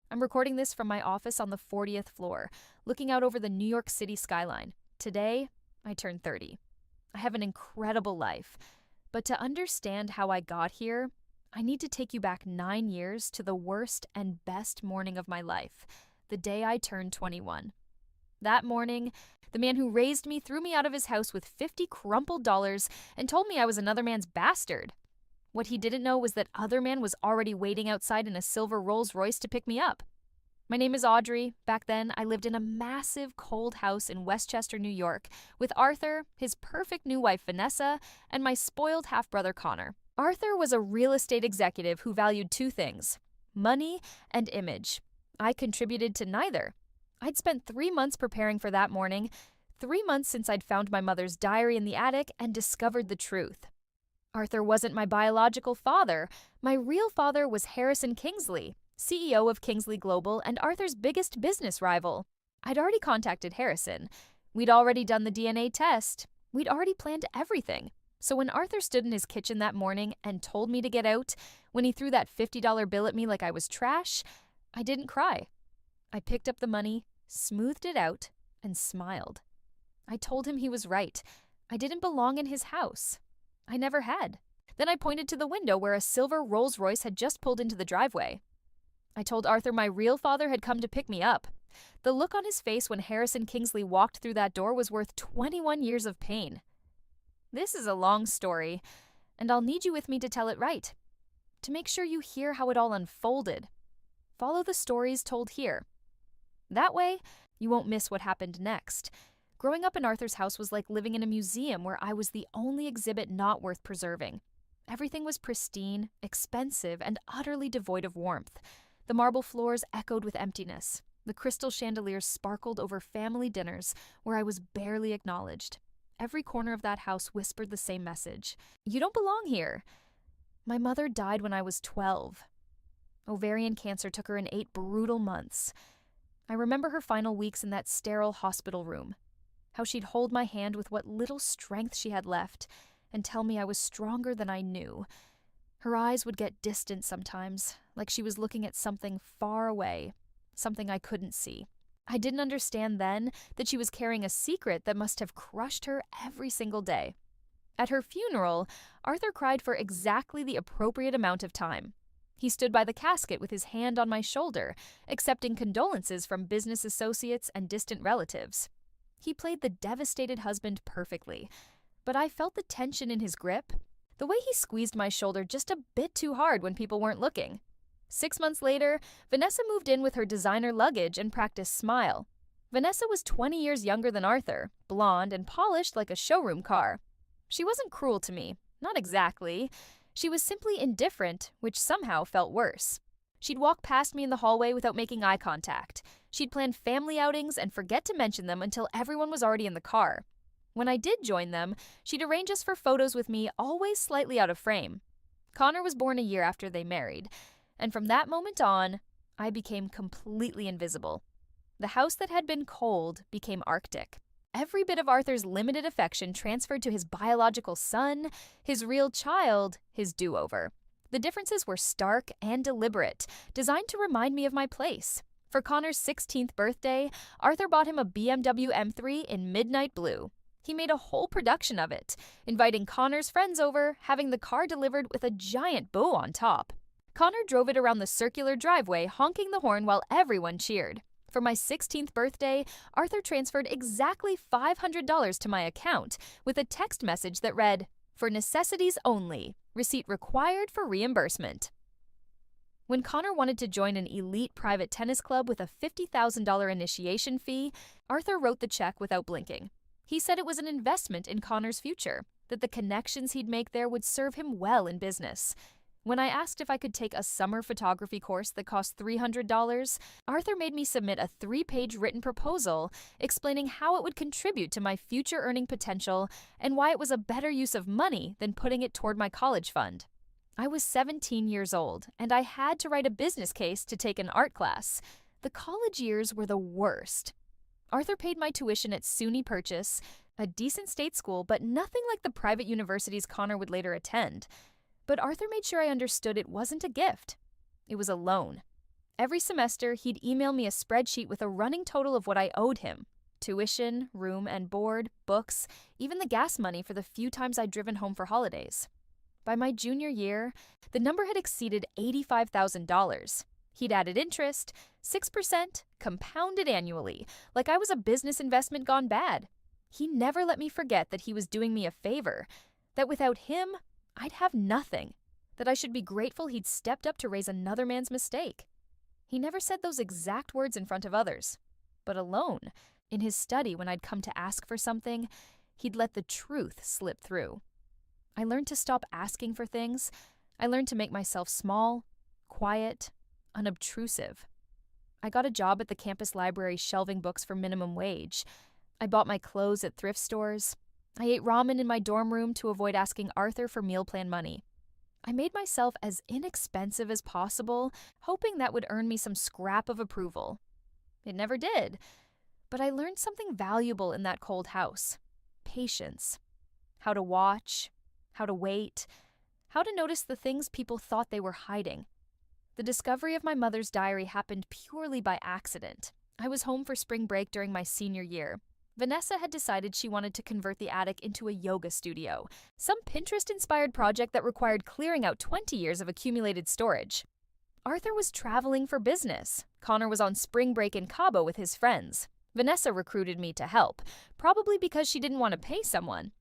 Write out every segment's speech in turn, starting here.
I'm recording this from my office on the 40th floor, looking out over the New York City skyline. Today, I turned 30. I have an incredible life, but to understand how I got here, I need to take you back 9 years to the worst and best morning of my life, the day I turned 21. That morning, the man who raised me threw me out of his house with 50 crumpled dollars and told me I was another man's bastard. What he didn't know was that other man was already waiting outside in a silver Rolls Royce to pick me up. My name is Audrey. Back then, I lived in a massive, cold house in Westchester, New York, with Arthur, his perfect new wife Vanessa, and my spoiled half-brother Connor. Arthur was a real estate executive who valued two things: money and image. I contributed to neither. I'd spent 3 months preparing for that morning, 3 months since I'd found my mother's diary in the attic and discovered the truth. Arthur wasn't my biological father. My real father was Harrison Kingsley, CEO of Kingsley Global and Arthur's biggest business rival. I'd already contacted Harrison. We'd already done the DNA test. We'd already planned everything. So when Arthur stood in his kitchen that morning and told me to get out, when he threw that $50 bill at me like I was trash, I didn't cry. I picked up the money, smoothed it out, and smiled. I told him he was right. I didn't belong in his house. I never had. Then I pointed to the window where a silver Rolls Royce had just pulled into the driveway. I told Arthur my real father had come to pick me up. The look on his face when Harrison Kingsley walked through that door was worth 21 years of pain. This is a long story, and I'll need you with me to tell it right, to make sure you hear how it all unfolded. Follow the stories told here. That way, you won't miss what happened next. Growing up in Arthur's house was like living in a museum where I was the only exhibit not worth preserving. Everything was pristine, expensive, and utterly devoid of warmth. The marble floors echoed with emptiness. The crystal chandeliers sparkled over family dinners where I was barely acknowledged. Every corner of that house whispered the same message: "You don't belong here." My mother died when I was 12. Ovarian cancer took her in 8 brutal months. I remember her final weeks in that sterile hospital room. How she'd hold my hand with what little strength she had left and tell me I was stronger than I knew. Her eyes would get distant sometimes, like she was looking at something far away, something I couldn't see. I didn't understand then that she was carrying a secret that must have crushed her every single day. At her funeral, Arthur cried for exactly the appropriate amount of time. He stood by the casket with his hand on my shoulder, accepting condolences from business associates and distant relatives. He played the devastated husband perfectly, but I felt the tension in his grip, the way he squeezed my shoulder just a bit too hard when people weren't looking. 6 months later, Vanessa moved in with her designer luggage and practiced Smile. Vanessa was 20 years younger than Arthur, blonde and polished like a showroom car. She wasn't cruel to me, not exactly. She was simply indifferent, which somehow felt worse. She'd walk past me in the hallway without making eye contact. She'd plan family outings and forget to mention them until everyone was already in the car. When I did join them, she'd arrange us for photos with me, always slightly out of frame. Connor was born a year after they married, and from that moment on, I became completely invisible. The house that had been cold became Arctic. Every bit of Arthur's limited affection transferred to his biological son, his real child, his do-over. The differences were stark and deliberate, designed to remind me of my place. For Connor's 16th birthday, Arthur bought him a BMW M3 in midnight blue. He made a whole production of it, inviting Connor's friends over, having the car delivered with a giant bow on top. Connor drove it around the circular driveway, honking the horn while everyone cheered. For my 16th birthday, Arthur transferred exactly $500 to my account with a text message that read, "For necessities only. Receipt required for reimbursement." When Connor wanted to join an elite private tennis club with a $50,000 initiation fee, Arthur wrote the check without blinking. He said it was an investment in Connor's future, that the connections he'd make there would serve him well in business. When I asked if I could take a summer photography course that cost $300, Arthur made me submit a 3-page written proposal explaining how it would contribute to my future earning potential and why it was a better use of money than putting it toward my college fund. I was 17 years old, and I had to write a business case to take an art class. The college years were the worst. Arthur paid my tuition at SUNY Purchase, a decent state school, but nothing like the private universities Connor would later attend. But Arthur made sure I understood it wasn't a gift. It was a loan. Every semester, he'd email me a spreadsheet with a running total of what I owed him: tuition, room and board, books, even the gas money for the few times I'd driven home for holidays. By my junior year, the number had exceeded $85,000. He'd added interest, 6%, compounded annually, like I was a business investment gone bad. He never let me forget that he was doing me a favor, that without him, I'd have nothing, that I should be grateful he'd stepped up to raise another man's mistake. He never said those exact words in front of others, but alone, in his study when I'd come to ask for something, he'd let the truth slip through. I learned to stop asking for things. I learned to make myself small, quiet, unobtrusive. I got a job at the campus library shelving books for minimum wage. I bought my clothes at thrift stores. I ate ramen in my dorm room to avoid asking Arthur for meal plan money. I made myself as inexpensive as possible, hoping that would earn me some scrap of approval. It never did, but I learned something valuable in that cold house: patience. How to watch, how to wait, how to notice the things people thought they were hiding. The discovery of my mother's diary happened purely by accident. I was home for spring break during my senior year. Vanessa had decided she wanted to convert the attic into a yoga studio, some Pinterest-inspired project that required clearing out 20 years of accumulated storage. Arthur was traveling for business. Connor was on spring break in Cabo with his friends. Vanessa recruited me to help, probably because she didn't want to pay someone.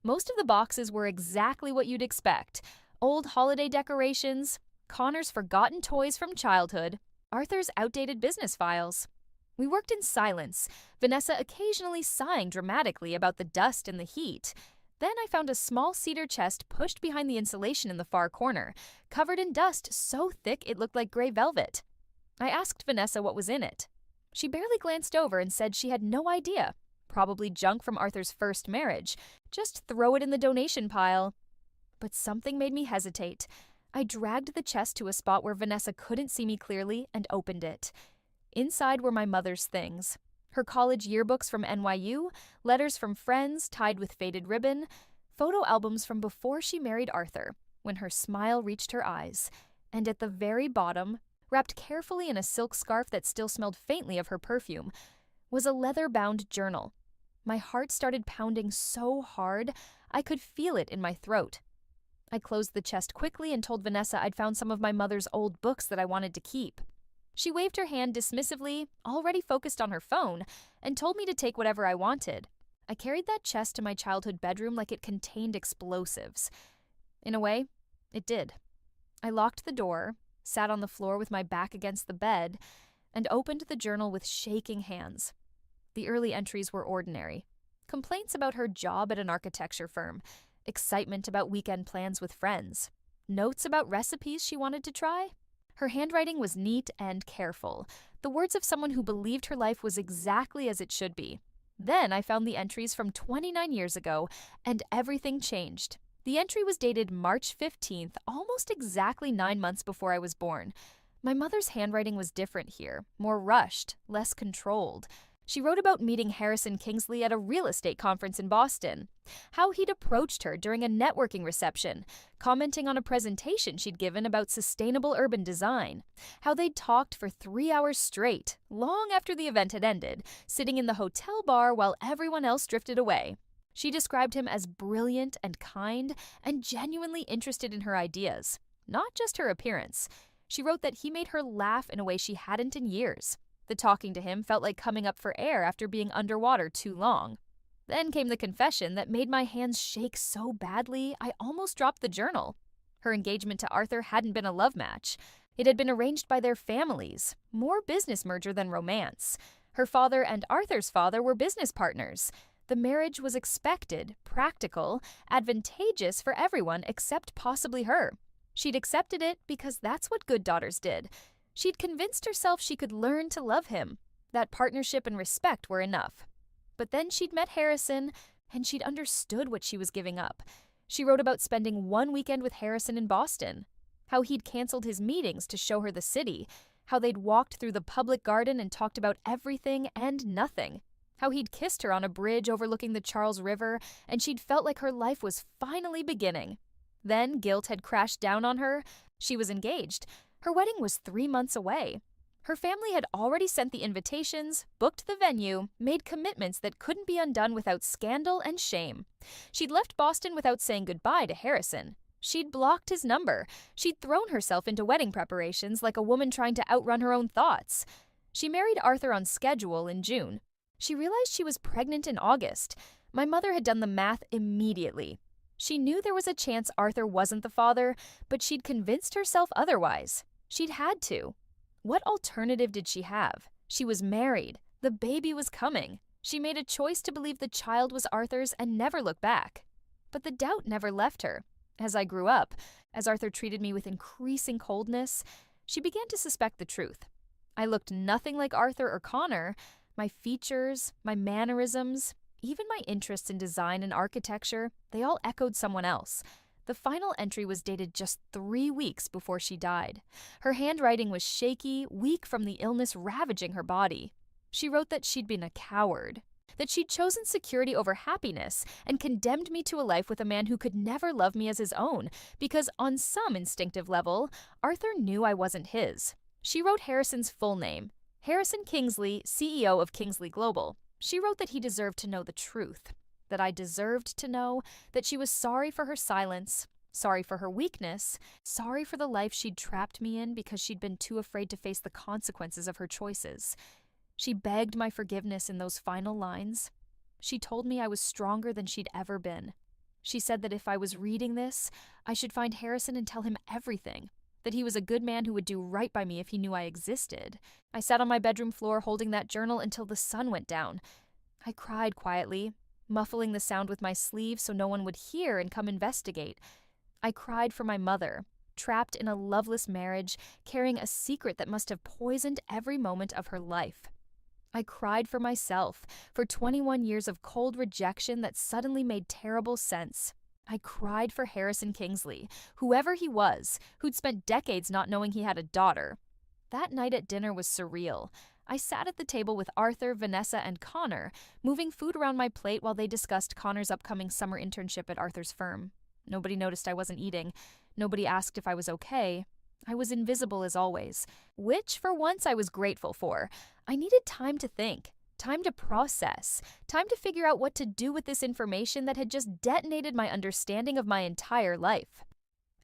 Most of the boxes were exactly what you'd expect: old holiday decorations, Connor's forgotten toys from childhood, Arthur's outdated business files. We worked in silence, Vanessa occasionally sighing dramatically about the dust and the heat. Then I found a small cedar chest pushed behind the insulation in the far corner, covered in dust so thick it looked like gray velvet. I asked Vanessa what was in it. She barely glanced over and said she had no idea. Probably junk from Arthur's first marriage. Just throw it in the donation pile. But something made me hesitate. I dragged the chest to a spot where Vanessa couldn't see me clearly and opened it. Inside were my mother's things: her college yearbooks from NYU, letters from friends tied with faded ribbon, photo albums from before she married Arthur, when her smile reached her eyes, and at the very bottom, wrapped carefully in a silk scarf that still smelled faintly of her perfume, was a leather-bound journal. My heart started pounding so hard, I could feel it in my throat. I closed the chest quickly and told Vanessa I'd found some of my mother's old books that I wanted to keep. She waved her hand dismissively, already focused on her phone, and told me to take whatever I wanted. I carried that chest to my childhood bedroom like it contained explosives. In a way, it did. I locked the door, sat on the floor with my back against the bed, and opened the journal with shaking hands. The early entries were ordinary. Complaints about her job at an architecture firm, excitement about weekend plans with friends, notes about recipes she wanted to try. Her handwriting was neat and careful, the words of someone who believed her life was exactly as it should be. Then I found the entries from 29 years ago, and everything changed. The entry was dated March 15th, almost exactly 9 months before I was born. My mother's handwriting was different here, more rushed, less controlled. She wrote about meeting Harrison Kingsley at a real estate conference in Boston, how he'd approached her during a networking reception, commenting on a presentation she'd given about sustainable urban design, how they'd talked for 3 hours straight, long after the event had ended, sitting in the hotel bar while everyone else drifted away. She described him as brilliant and kind and genuinely interested in her ideas, not just her appearance. She wrote that he made her laugh in a way she hadn't in years. The talking to him felt like coming up for air after being underwater too long. Then came the confession that made my hands shake so badly I almost dropped the journal. Her engagement to Arthur hadn't been a love match. It had been arranged by their families, more business merger than romance. Her father and Arthur's father were business partners. The marriage was expected, practical, advantageous for everyone except possibly her. She'd accepted it because that's what good daughters did. She'd convinced herself she could learn to love him, that partnership and respect were enough. But then she'd met Harrison, and she'd understood what she was giving up. She wrote about spending one weekend with Harrison in Boston, how he'd canceled his meetings to show her the city, how they'd walked through the public garden and talked about everything and nothing, how he'd kissed her on a bridge overlooking the Charles River, and she'd felt like her life was finally beginning. Then guilt had crashed down on her. She was engaged. Her wedding was 3 months away. Her family had already sent the invitations, booked the venue, made commitments that couldn't be undone without scandal and shame. She'd left Boston without saying goodbye to Harrison. She'd blocked his number. She'd thrown herself into wedding preparations like a woman trying to outrun her own thoughts. She married Arthur on schedule in June. She realized she was pregnant in August. My mother had done the math immediately. She knew there was a chance Arthur wasn't the father, but she'd convinced herself otherwise. She'd had to. What alternative did she have? She was married. The baby was coming. She made a choice to believe the child was Arthur's and never look back. But the doubt never left her. As I grew up, as Arthur treated me with increasing coldness, she began to suspect the truth. I looked nothing like Arthur or Connor. My features, my mannerisms, even my interests in design and architecture, they all echoed someone else. The final entry was dated just 3 weeks before she died. Her handwriting was shaky, weak from the illness ravaging her body. She wrote that she'd been a coward, that she'd chosen security over happiness, and condemned me to a life with a man who could never love me as his own, because on some instinctive level, Arthur knew I wasn't his. She wrote Harrison's full name, Harrison Kingsley, CEO of Kingsley Global. She wrote that he deserved to know the truth, that I deserved to know, that she was sorry for her silence, sorry for her weakness, sorry for the life she'd trapped me in because she'd been too afraid to face the consequences of her choices. She begged my forgiveness in those final lines. She told me I was stronger than she'd ever been. She said that if I was reading this, I should find Harrison and tell him everything, that he was a good man who would do right by me if he knew I existed. I sat on my bedroom floor holding that journal until the sun went down. I cried quietly, muffling the sound with my sleeve so no one would hear and come investigate. I cried for my mother, trapped in a loveless marriage, carrying a secret that must have poisoned every moment of her life. I cried for myself, for 21 years of cold rejection that suddenly made terrible sense. I cried for Harrison Kingsley, whoever he was, who'd spent decades not knowing he had a daughter. That night at dinner was surreal. I sat at the table with Arthur, Vanessa, and Connor, moving food around my plate while they discussed Connor's upcoming summer internship at Arthur's firm. Nobody noticed I wasn't eating. Nobody asked if I was okay. I was invisible as always, which for once I was grateful for. I needed time to think, time to process, time to figure out what to do with this information that had just detonated my understanding of my entire life.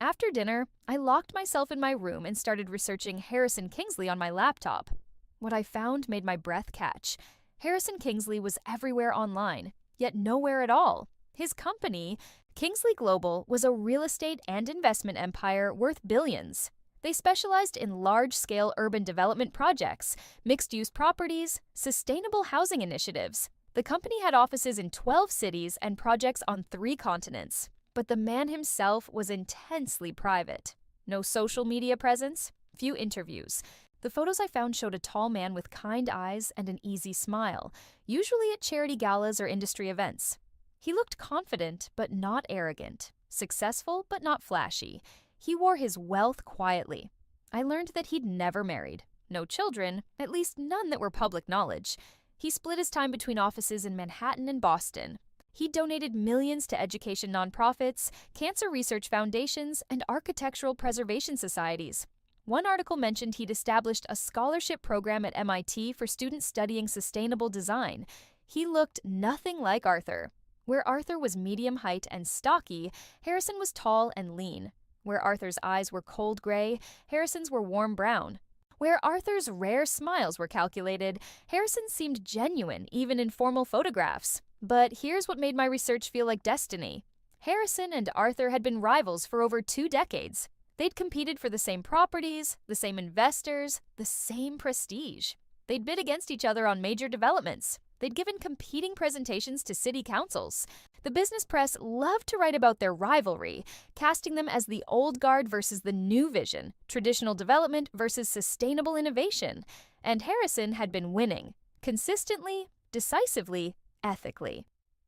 After dinner, I locked myself in my room and started researching Harrison Kingsley on my laptop. What I found made my breath catch. Harrison Kingsley was everywhere online, yet nowhere at all. His company, Kingsley Global, was a real estate and investment empire worth billions. They specialized in large-scale urban development projects, mixed-use properties, sustainable housing initiatives. The company had offices in 12 cities and projects on 3 continents. But the man himself was intensely private. No social media presence, few interviews. The photos I found showed a tall man with kind eyes and an easy smile, usually at charity galas or industry events. He looked confident but not arrogant, successful but not flashy. He wore his wealth quietly. I learned that he'd never married. No children, at least none that were public knowledge. He split his time between offices in Manhattan and Boston. He donated millions to education nonprofits, cancer research foundations, and architectural preservation societies. One article mentioned he'd established a scholarship program at MIT for students studying sustainable design. He looked nothing like Arthur. Where Arthur was medium height and stocky, Harrison was tall and lean. Where Arthur's eyes were cold gray, Harrison's were warm brown. Where Arthur's rare smiles were calculated, Harrison seemed genuine, even in formal photographs. But here's what made my research feel like destiny. Harrison and Arthur had been rivals for over 2 decades. They'd competed for the same properties, the same investors, the same prestige. They'd bid against each other on major developments. They'd given competing presentations to city councils. The business press loved to write about their rivalry, casting them as the old guard versus the new vision, traditional development versus sustainable innovation. And Harrison had been winning, consistently, decisively, ethically.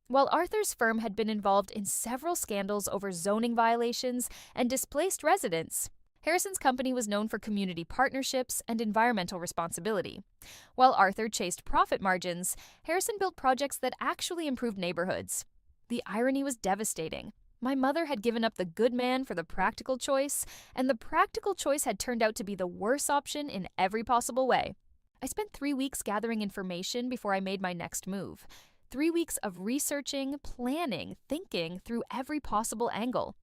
While Arthur's firm had been involved in several scandals over zoning violations and displaced residents, Harrison's company was known for community partnerships and environmental responsibility. While Arthur chased profit margins, Harrison built projects that actually improved neighborhoods. The irony was devastating. My mother had given up the good man for the practical choice, and the practical choice had turned out to be the worst option in every possible way. I spent 3 weeks gathering information before I made my next move. 3 weeks of researching, planning, thinking through every possible angle.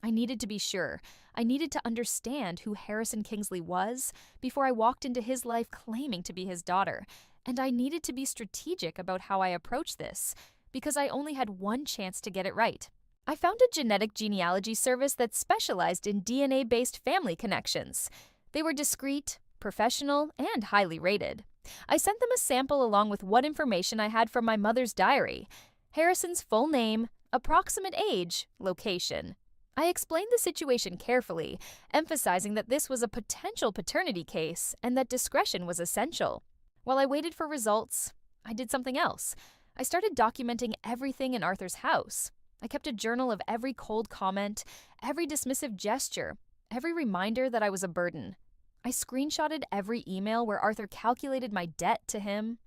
I needed to be sure. I needed to understand who Harrison Kingsley was before I walked into his life claiming to be his daughter. And I needed to be strategic about how I approached this, because I only had one chance to get it right. I found a genetic genealogy service that specialized in DNA-based family connections. They were discreet, professional, and highly rated. I sent them a sample along with what information I had from my mother's diary: Harrison's full name, approximate age, location. I explained the situation carefully, emphasizing that this was a potential paternity case and that discretion was essential. While I waited for results, I did something else. I started documenting everything in Arthur's house. I kept a journal of every cold comment, every dismissive gesture, every reminder that I was a burden. I screenshotted every email where Arthur calculated my debt to him.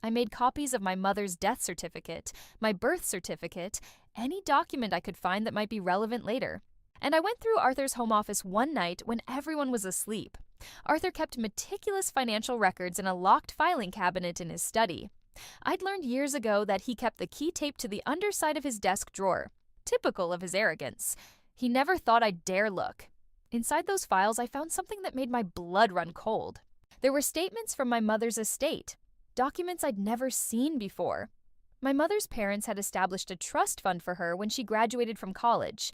I made copies of my mother's death certificate, my birth certificate, any document I could find that might be relevant later. And I went through Arthur's home office one night when everyone was asleep. Arthur kept meticulous financial records in a locked filing cabinet in his study. I'd learned years ago that he kept the key taped to the underside of his desk drawer, typical of his arrogance. He never thought I'd dare look. Inside those files, I found something that made my blood run cold. There were statements from my mother's estate, documents I'd never seen before. My mother's parents had established a trust fund for her when she graduated from college.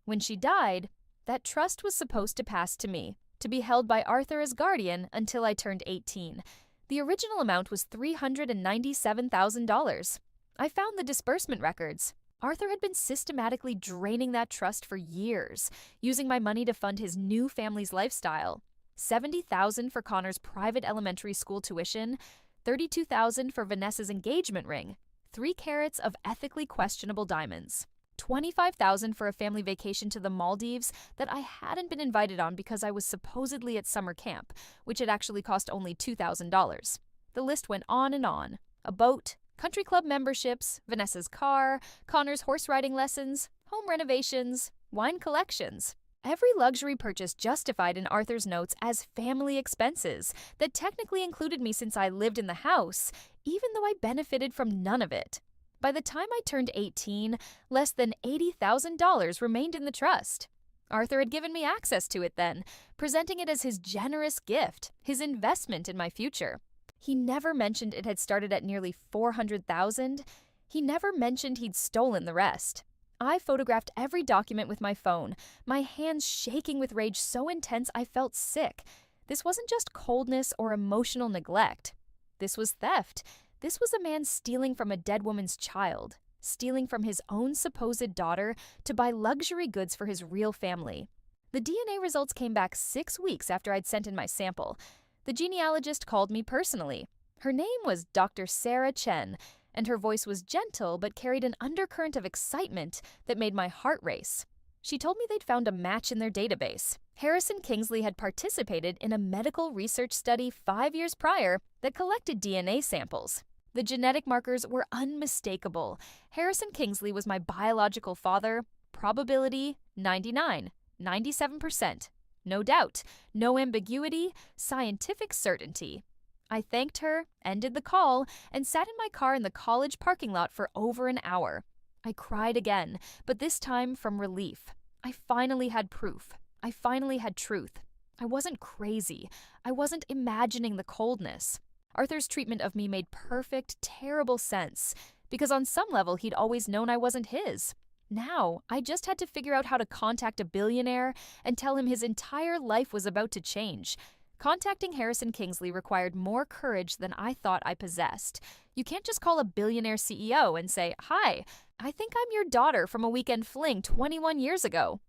When she died, that trust was supposed to pass to me, to be held by Arthur as guardian until I turned 18. The original amount was $397,000. I found the disbursement records. Arthur had been systematically draining that trust for years, using my money to fund his new family's lifestyle. $70,000 for Connor's private elementary school tuition, $32,000 for Vanessa's engagement ring, 3 carats of ethically questionable diamonds, $25,000 for a family vacation to the Maldives that I hadn't been invited on because I was supposedly at summer camp, which had actually cost only $2,000. The list went on and on. A boat, country club memberships, Vanessa's car, Connor's horse riding lessons, home renovations, wine collections. Every luxury purchase justified in Arthur's notes as family expenses that technically included me since I lived in the house, even though I benefited from none of it. By the time I turned 18, less than $80,000 remained in the trust. Arthur had given me access to it then, presenting it as his generous gift, his investment in my future. He never mentioned it had started at nearly $400,000. He never mentioned he'd stolen the rest. I photographed every document with my phone, my hands shaking with rage so intense I felt sick. This wasn't just coldness or emotional neglect. This was theft. This was a man stealing from a dead woman's child, stealing from his own supposed daughter to buy luxury goods for his real family. The DNA results came back 6 weeks after I'd sent in my sample. The genealogist called me personally. Her name was Dr. Sarah Chen, and her voice was gentle but carried an undercurrent of excitement that made my heart race. She told me they'd found a match in their database. Harrison Kingsley had participated in a medical research study 5 years prior that collected DNA samples. The genetic markers were unmistakable. Harrison Kingsley was my biological father. Probability 99, 97%. No doubt, no ambiguity, scientific certainty. I thanked her, ended the call, and sat in my car in the college parking lot for over an hour. I cried again, but this time from relief. I finally had proof. I finally had truth. I wasn't crazy. I wasn't imagining the coldness. Arthur's treatment of me made perfect, terrible sense, because on some level he'd always known I wasn't his. Now, I just had to figure out how to contact a billionaire and tell him his entire life was about to change. Contacting Harrison Kingsley required more courage than I thought I possessed. You can't just call a billionaire CEO and say, "Hi, I think I'm your daughter from a weekend fling 21 years ago."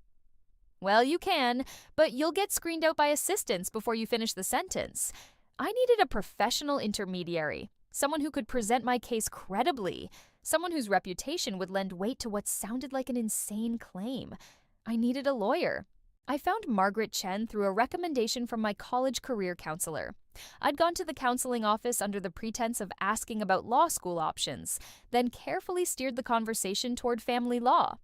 Well, you can, but you'll get screened out by assistants before you finish the sentence. I needed a professional intermediary, someone who could present my case credibly, someone whose reputation would lend weight to what sounded like an insane claim. I needed a lawyer. I found Margaret Chen through a recommendation from my college career counselor. I'd gone to the counseling office under the pretense of asking about law school options, then carefully steered the conversation toward family law.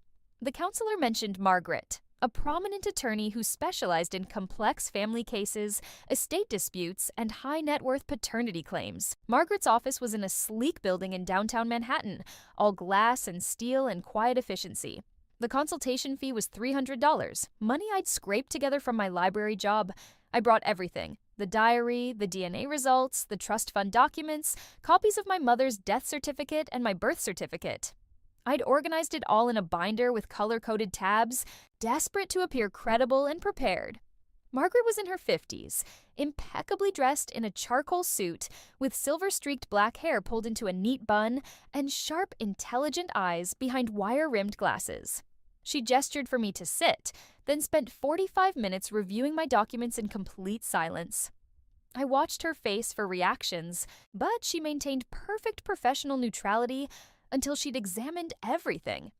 The counselor mentioned Margaret, a prominent attorney who specialized in complex family cases, estate disputes, and high net worth paternity claims. Margaret's office was in a sleek building in downtown Manhattan, all glass and steel and quiet efficiency. The consultation fee was $300, money I'd scraped together from my library job. I brought everything: the diary, the DNA results, the trust fund documents, copies of my mother's death certificate, and my birth certificate. I'd organized it all in a binder with color-coded tabs, desperate to appear credible and prepared. Margaret was in her 50s, impeccably dressed in a charcoal suit with silver-streaked black hair pulled into a neat bun and sharp, intelligent eyes behind wire-rimmed glasses. She gestured for me to sit, then spent 45 minutes reviewing my documents in complete silence. I watched her face for reactions, but she maintained perfect professional neutrality until she'd examined everything.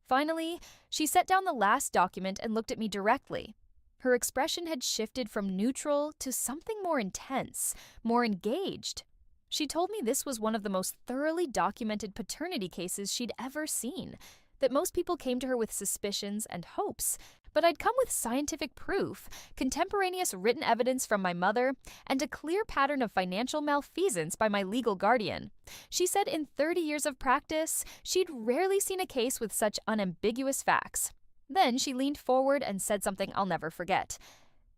Finally, she set down the last document and looked at me directly. Her expression had shifted from neutral to something more intense, more engaged. She told me this was one of the most thoroughly documented paternity cases she'd ever seen, that most people came to her with suspicions and hopes, but I'd come with scientific proof, contemporaneous written evidence from my mother, and a clear pattern of financial malfeasance by my legal guardian. She said in 30 years of practice, she'd rarely seen a case with such unambiguous facts. Then she leaned forward and said something I'll never forget.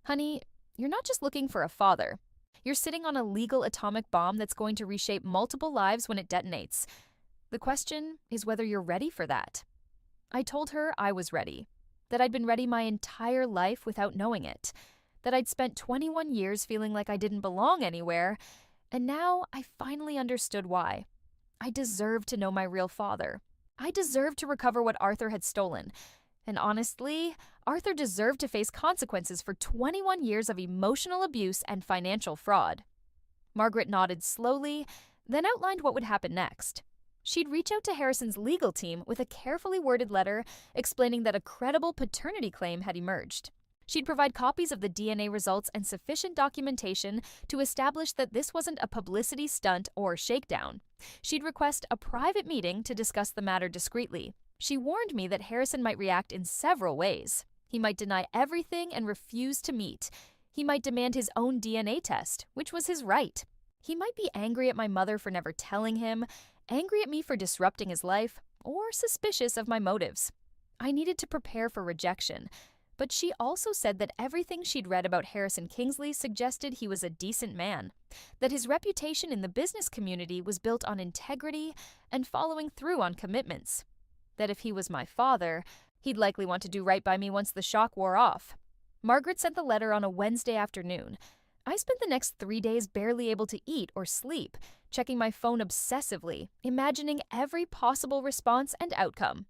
"Honey, you're not just looking for a father. You're sitting on a legal atomic bomb that's going to reshape multiple lives when it detonates. The question is whether you're ready for that." I told her I was ready, that I'd been ready my entire life without knowing it, that I'd spent 21 years feeling like I didn't belong anywhere, and now I finally understood why. I deserved to know my real father. I deserved to recover what Arthur had stolen. And honestly, Arthur deserved to face consequences for 21 years of emotional abuse and financial fraud. Margaret nodded slowly, then outlined what would happen next. She'd reach out to Harrison's legal team with a carefully worded letter explaining that a credible paternity claim had emerged. She'd provide copies of the DNA results and sufficient documentation to establish that this wasn't a publicity stunt or shakedown. She'd request a private meeting to discuss the matter discreetly. She warned me that Harrison might react in several ways. He might deny everything and refuse to meet. He might demand his own DNA test, which was his right. He might be angry at my mother for never telling him, angry at me for disrupting his life, or suspicious of my motives. I needed to prepare for rejection, but she also said that everything she'd read about Harrison Kingsley suggested he was a decent man, that his reputation in the business community was built on integrity and following through on commitments, that if he was my father, he'd likely want to do right by me once the shock wore off. Margaret sent the letter on a Wednesday afternoon. I spent the next 3 days barely able to eat or sleep, checking my phone obsessively, imagining every possible response and outcome.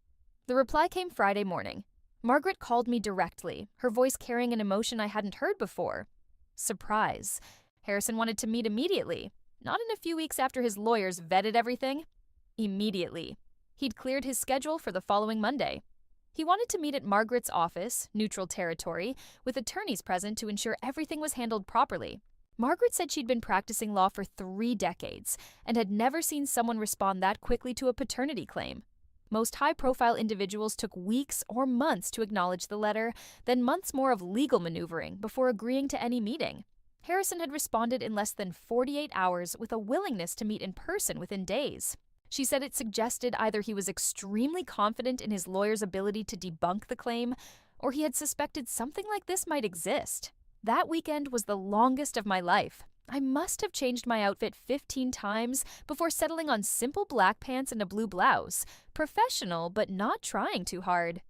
The reply came Friday morning. Margaret called me directly, her voice carrying an emotion I hadn't heard before. Surprise. Harrison wanted to meet immediately, not in a few weeks after his lawyers vetted everything. Immediately. He'd cleared his schedule for the following Monday. He wanted to meet at Margaret's office, neutral territory, with attorneys present to ensure everything was handled properly. Margaret said she'd been practicing law for 3 decades and had never seen someone respond that quickly to a paternity claim. Most high-profile individuals took weeks or months to acknowledge the letter, then months more of legal maneuvering before agreeing to any meeting. Harrison had responded in less than 48 hours with a willingness to meet in person within days. She said it suggested either he was extremely confident in his lawyer's ability to debunk the claim, or he had suspected something like this might exist. That weekend was the longest of my life. I must have changed my outfit 15 times before settling on simple black pants and a blue blouse. Professional, but not trying too hard.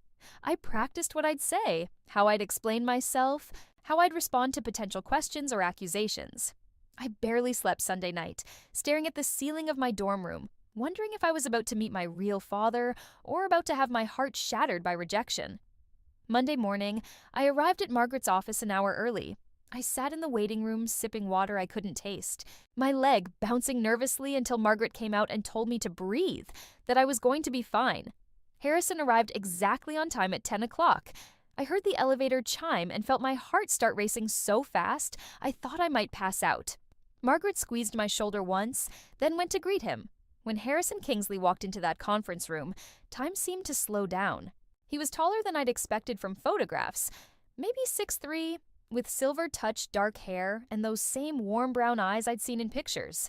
I practiced what I'd say, how I'd explain myself, how I'd respond to potential questions or accusations. I barely slept Sunday night, staring at the ceiling of my dorm room, wondering if I was about to meet my real father or about to have my heart shattered by rejection. Monday morning, I arrived at Margaret's office an hour early. I sat in the waiting room, sipping water I couldn't taste, my leg bouncing nervously until Margaret came out and told me to breathe, that I was going to be fine. Harrison arrived exactly on time at 10 o'clock. I heard the elevator chime and felt my heart start racing so fast I thought I might pass out. Margaret squeezed my shoulder once, then went to greet him. When Harrison Kingsley walked into that conference room, time seemed to slow down. He was taller than I'd expected from photographs, maybe 6'3", with silver-touched dark hair and those same warm brown eyes I'd seen in pictures.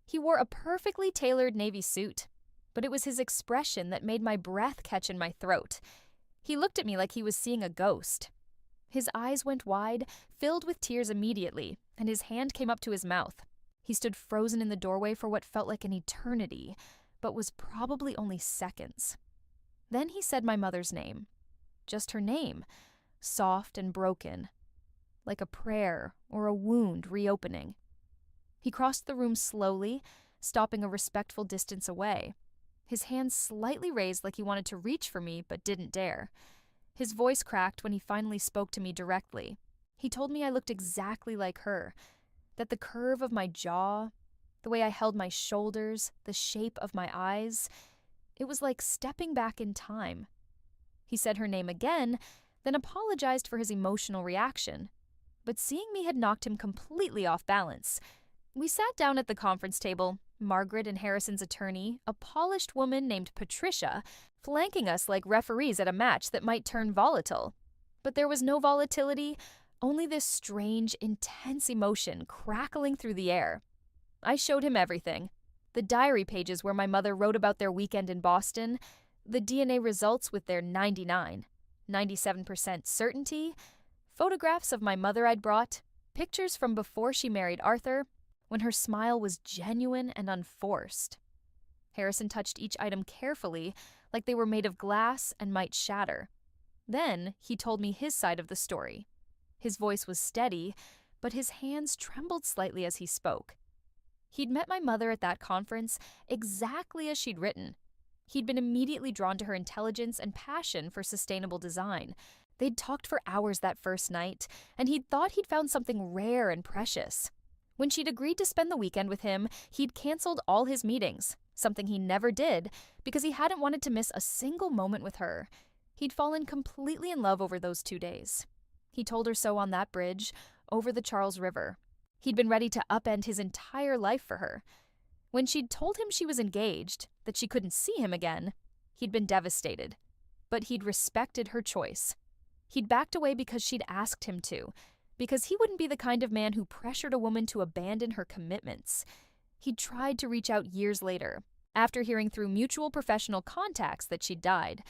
He wore a perfectly tailored navy suit, but it was his expression that made my breath catch in my throat. He looked at me like he was seeing a ghost. His eyes went wide, filled with tears immediately, and his hand came up to his mouth. He stood frozen in the doorway for what felt like an eternity, but was probably only seconds. Then he said my mother's name. Just her name, soft and broken, like a prayer or a wound reopening. He crossed the room slowly, stopping a respectful distance away. His hands slightly raised like he wanted to reach for me but didn't dare. His voice cracked when he finally spoke to me directly. He told me I looked exactly like her, that the curve of my jaw, the way I held my shoulders, the shape of my eyes, it was like stepping back in time. He said her name again, then apologized for his emotional reaction. But seeing me had knocked him completely off balance. We sat down at the conference table, Margaret and Harrison's attorney, a polished woman named Patricia, flanking us like referees at a match that might turn volatile. But there was no volatility, only this strange, intense emotion crackling through the air. I showed him everything. The diary pages where my mother wrote about their weekend in Boston, the DNA results with their 97% certainty, photographs of my mother I'd brought, pictures from before she married Arthur, when her smile was genuine and unforced. Harrison touched each item carefully, like they were made of glass and might shatter. Then he told me his side of the story. His voice was steady, but his hands trembled slightly as he spoke. He'd met my mother at that conference exactly as she'd written. He'd been immediately drawn to her intelligence and passion for sustainable design. They'd talked for hours that first night, and he'd thought he'd found something rare and precious. When she'd agreed to spend the weekend with him, he'd canceled all his meetings, something he never did, because he hadn't wanted to miss a single moment with her. He'd fallen completely in love over those 2 days. He told her so on that bridge, over the Charles River. He'd been ready to upend his entire life for her. When she'd told him she was engaged, that she couldn't see him again, he'd been devastated. But he'd respected her choice. He'd backed away because she'd asked him to, because he wouldn't be the kind of man who pressured a woman to abandon her commitments. He'd tried to reach out years later, after hearing through mutual professional contacts that she'd died.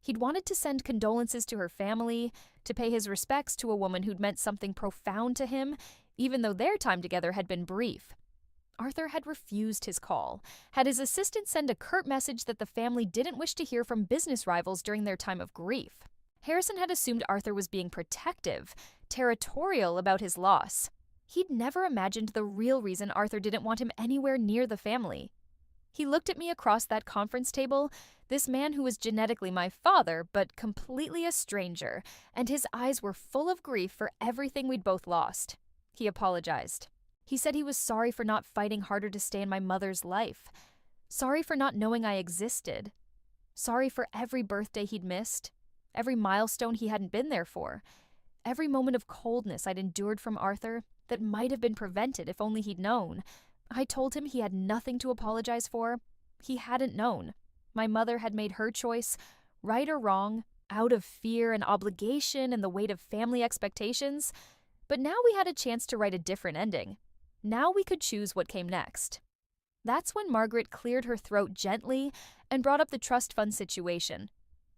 He'd wanted to send condolences to her family, to pay his respects to a woman who'd meant something profound to him, even though their time together had been brief. Arthur had refused his call, had his assistant send a curt message that the family didn't wish to hear from business rivals during their time of grief. Harrison had assumed Arthur was being protective, territorial about his loss. He'd never imagined the real reason Arthur didn't want him anywhere near the family. He looked at me across that conference table, this man who was genetically my father, but completely a stranger, and his eyes were full of grief for everything we'd both lost. He apologized. He said he was sorry for not fighting harder to stay in my mother's life. Sorry for not knowing I existed. Sorry for every birthday he'd missed, every milestone he hadn't been there for, every moment of coldness I'd endured from Arthur that might have been prevented if only he'd known. I told him he had nothing to apologize for. He hadn't known. My mother had made her choice, right or wrong, out of fear and obligation and the weight of family expectations. But now we had a chance to write a different ending. Now we could choose what came next. That's when Margaret cleared her throat gently and brought up the trust fund situation.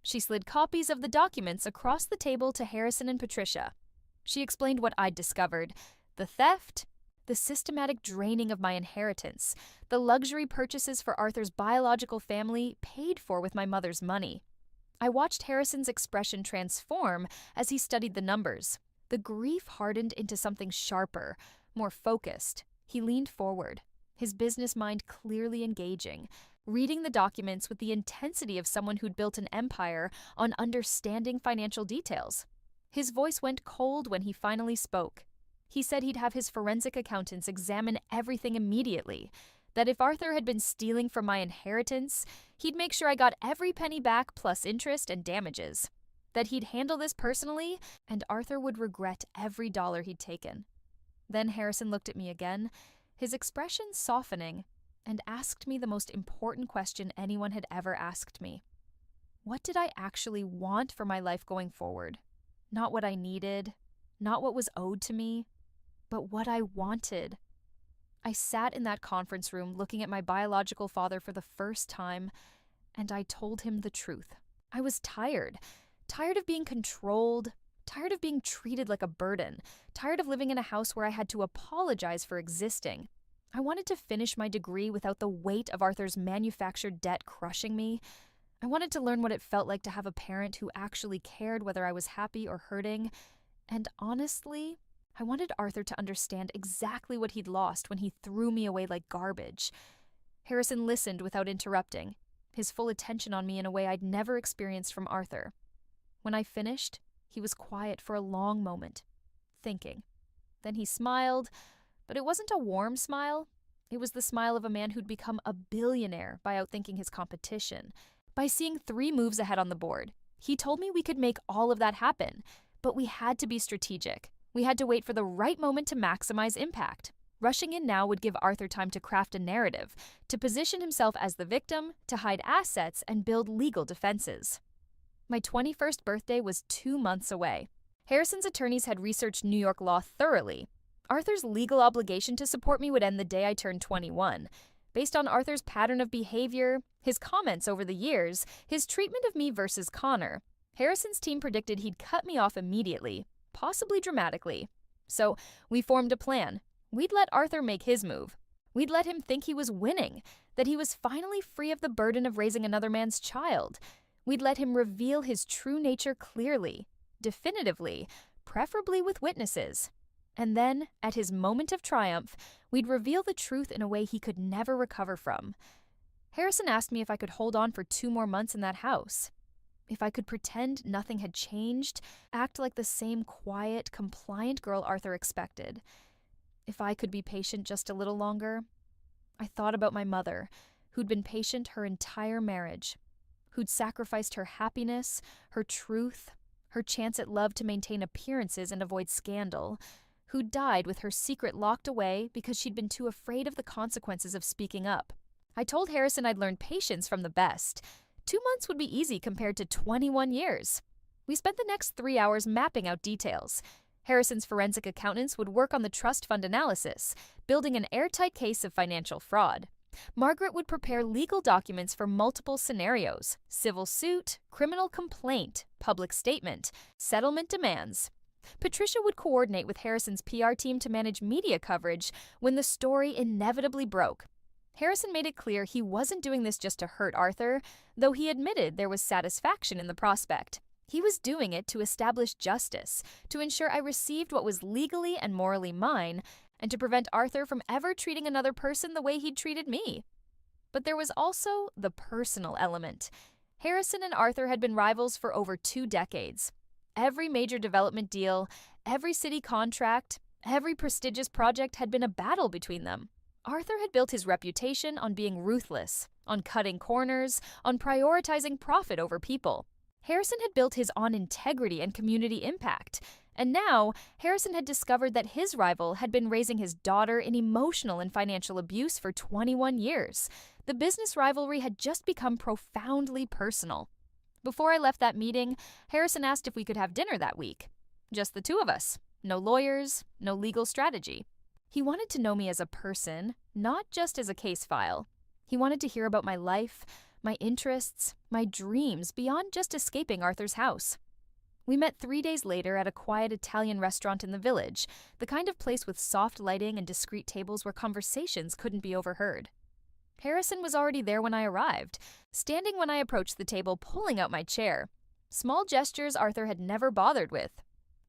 She slid copies of the documents across the table to Harrison and Patricia. She explained what I'd discovered: the theft, the systematic draining of my inheritance, the luxury purchases for Arthur's biological family paid for with my mother's money. I watched Harrison's expression transform as he studied the numbers. The grief hardened into something sharper, more focused. He leaned forward, his business mind clearly engaging, reading the documents with the intensity of someone who'd built an empire on understanding financial details. His voice went cold when he finally spoke. He said he'd have his forensic accountants examine everything immediately, that if Arthur had been stealing from my inheritance, he'd make sure I got every penny back plus interest and damages, that he'd handle this personally, and Arthur would regret every dollar he'd taken. Then Harrison looked at me again, his expression softening, and asked me the most important question anyone had ever asked me. What did I actually want for my life going forward? Not what I needed, not what was owed to me, but what I wanted. I sat in that conference room looking at my biological father for the first time, and I told him the truth. I was tired of being controlled, tired of being treated like a burden, tired of living in a house where I had to apologize for existing. I wanted to finish my degree without the weight of Arthur's manufactured debt crushing me. I wanted to learn what it felt like to have a parent who actually cared whether I was happy or hurting. And honestly, I wanted Arthur to understand exactly what he'd lost when he threw me away like garbage. Harrison listened without interrupting, his full attention on me in a way I'd never experienced from Arthur. When I finished, he was quiet for a long moment, thinking. Then he smiled, but it wasn't a warm smile. It was the smile of a man who'd become a billionaire by outthinking his competition, by seeing 3 moves ahead on the board. He told me we could make all of that happen, but we had to be strategic. We had to wait for the right moment to maximize impact. Rushing in now would give Arthur time to craft a narrative, to position himself as the victim, to hide assets, and build legal defenses. My 21st birthday was 2 months away. Harrison's attorneys had researched New York law thoroughly. Arthur's legal obligation to support me would end the day I turned 21. Based on Arthur's pattern of behavior, his comments over the years, his treatment of me versus Connor, Harrison's team predicted he'd cut me off immediately, possibly dramatically. So we formed a plan. We'd let Arthur make his move. We'd let him think he was winning, that he was finally free of the burden of raising another man's child. We'd let him reveal his true nature clearly, definitively, preferably with witnesses. And then, at his moment of triumph, we'd reveal the truth in a way he could never recover from. Harrison asked me if I could hold on for 2 more months in that house. If I could pretend nothing had changed, act like the same quiet, compliant girl Arthur expected. If I could be patient just a little longer. I thought about my mother, who'd been patient her entire marriage, who'd sacrificed her happiness, her truth, her chance at love to maintain appearances and avoid scandal, who died with her secret locked away because she'd been too afraid of the consequences of speaking up. I told Harrison I'd learned patience from the best. 2 months would be easy compared to 21 years. We spent the next 3 hours mapping out details. Harrison's forensic accountants would work on the trust fund analysis, building an airtight case of financial fraud. Margaret would prepare legal documents for multiple scenarios: civil suit, criminal complaint, public statement, settlement demands. Patricia would coordinate with Harrison's PR team to manage media coverage when the story inevitably broke. Harrison made it clear he wasn't doing this just to hurt Arthur, though he admitted there was satisfaction in the prospect. He was doing it to establish justice, to ensure I received what was legally and morally mine, and to prevent Arthur from ever treating another person the way he'd treated me. But there was also the personal element. Harrison and Arthur had been rivals for over 2 decades. Every major development deal, every city contract, every prestigious project had been a battle between them. Arthur had built his reputation on being ruthless, on cutting corners, on prioritizing profit over people. Harrison had built his on integrity and community impact. And now, Harrison had discovered that his rival had been raising his daughter in emotional and financial abuse for 21 years. The business rivalry had just become profoundly personal. Before I left that meeting, Harrison asked if we could have dinner that week. Just the 2 of us. No lawyers, no legal strategy. He wanted to know me as a person, not just as a case file. He wanted to hear about my life, my interests, my dreams beyond just escaping Arthur's house. We met 3 days later at a quiet Italian restaurant in the village, the kind of place with soft lighting and discreet tables where conversations couldn't be overheard. Harrison was already there when I arrived, standing when I approached the table, pulling out my chair. Small gestures Arthur had never bothered with.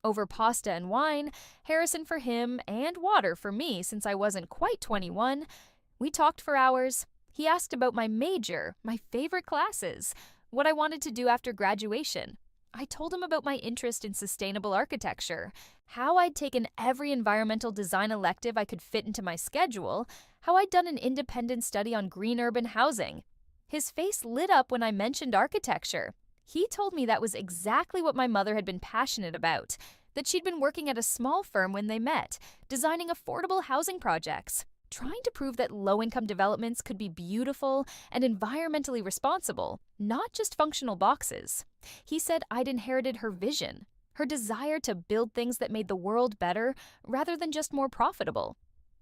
Over pasta and wine, Harrison for him, and water for me since I wasn't quite 21, we talked for hours. He asked about my major, my favorite classes, what I wanted to do after graduation. I told him about my interest in sustainable architecture, how I'd taken every environmental design elective I could fit into my schedule, how I'd done an independent study on green urban housing. His face lit up when I mentioned architecture. He told me that was exactly what my mother had been passionate about, that she'd been working at a small firm when they met, designing affordable housing projects. trying to prove that low-income developments could be beautiful and environmentally responsible, not just functional boxes. He said I'd inherited her vision, her desire to build things that made the world better rather than just more profitable.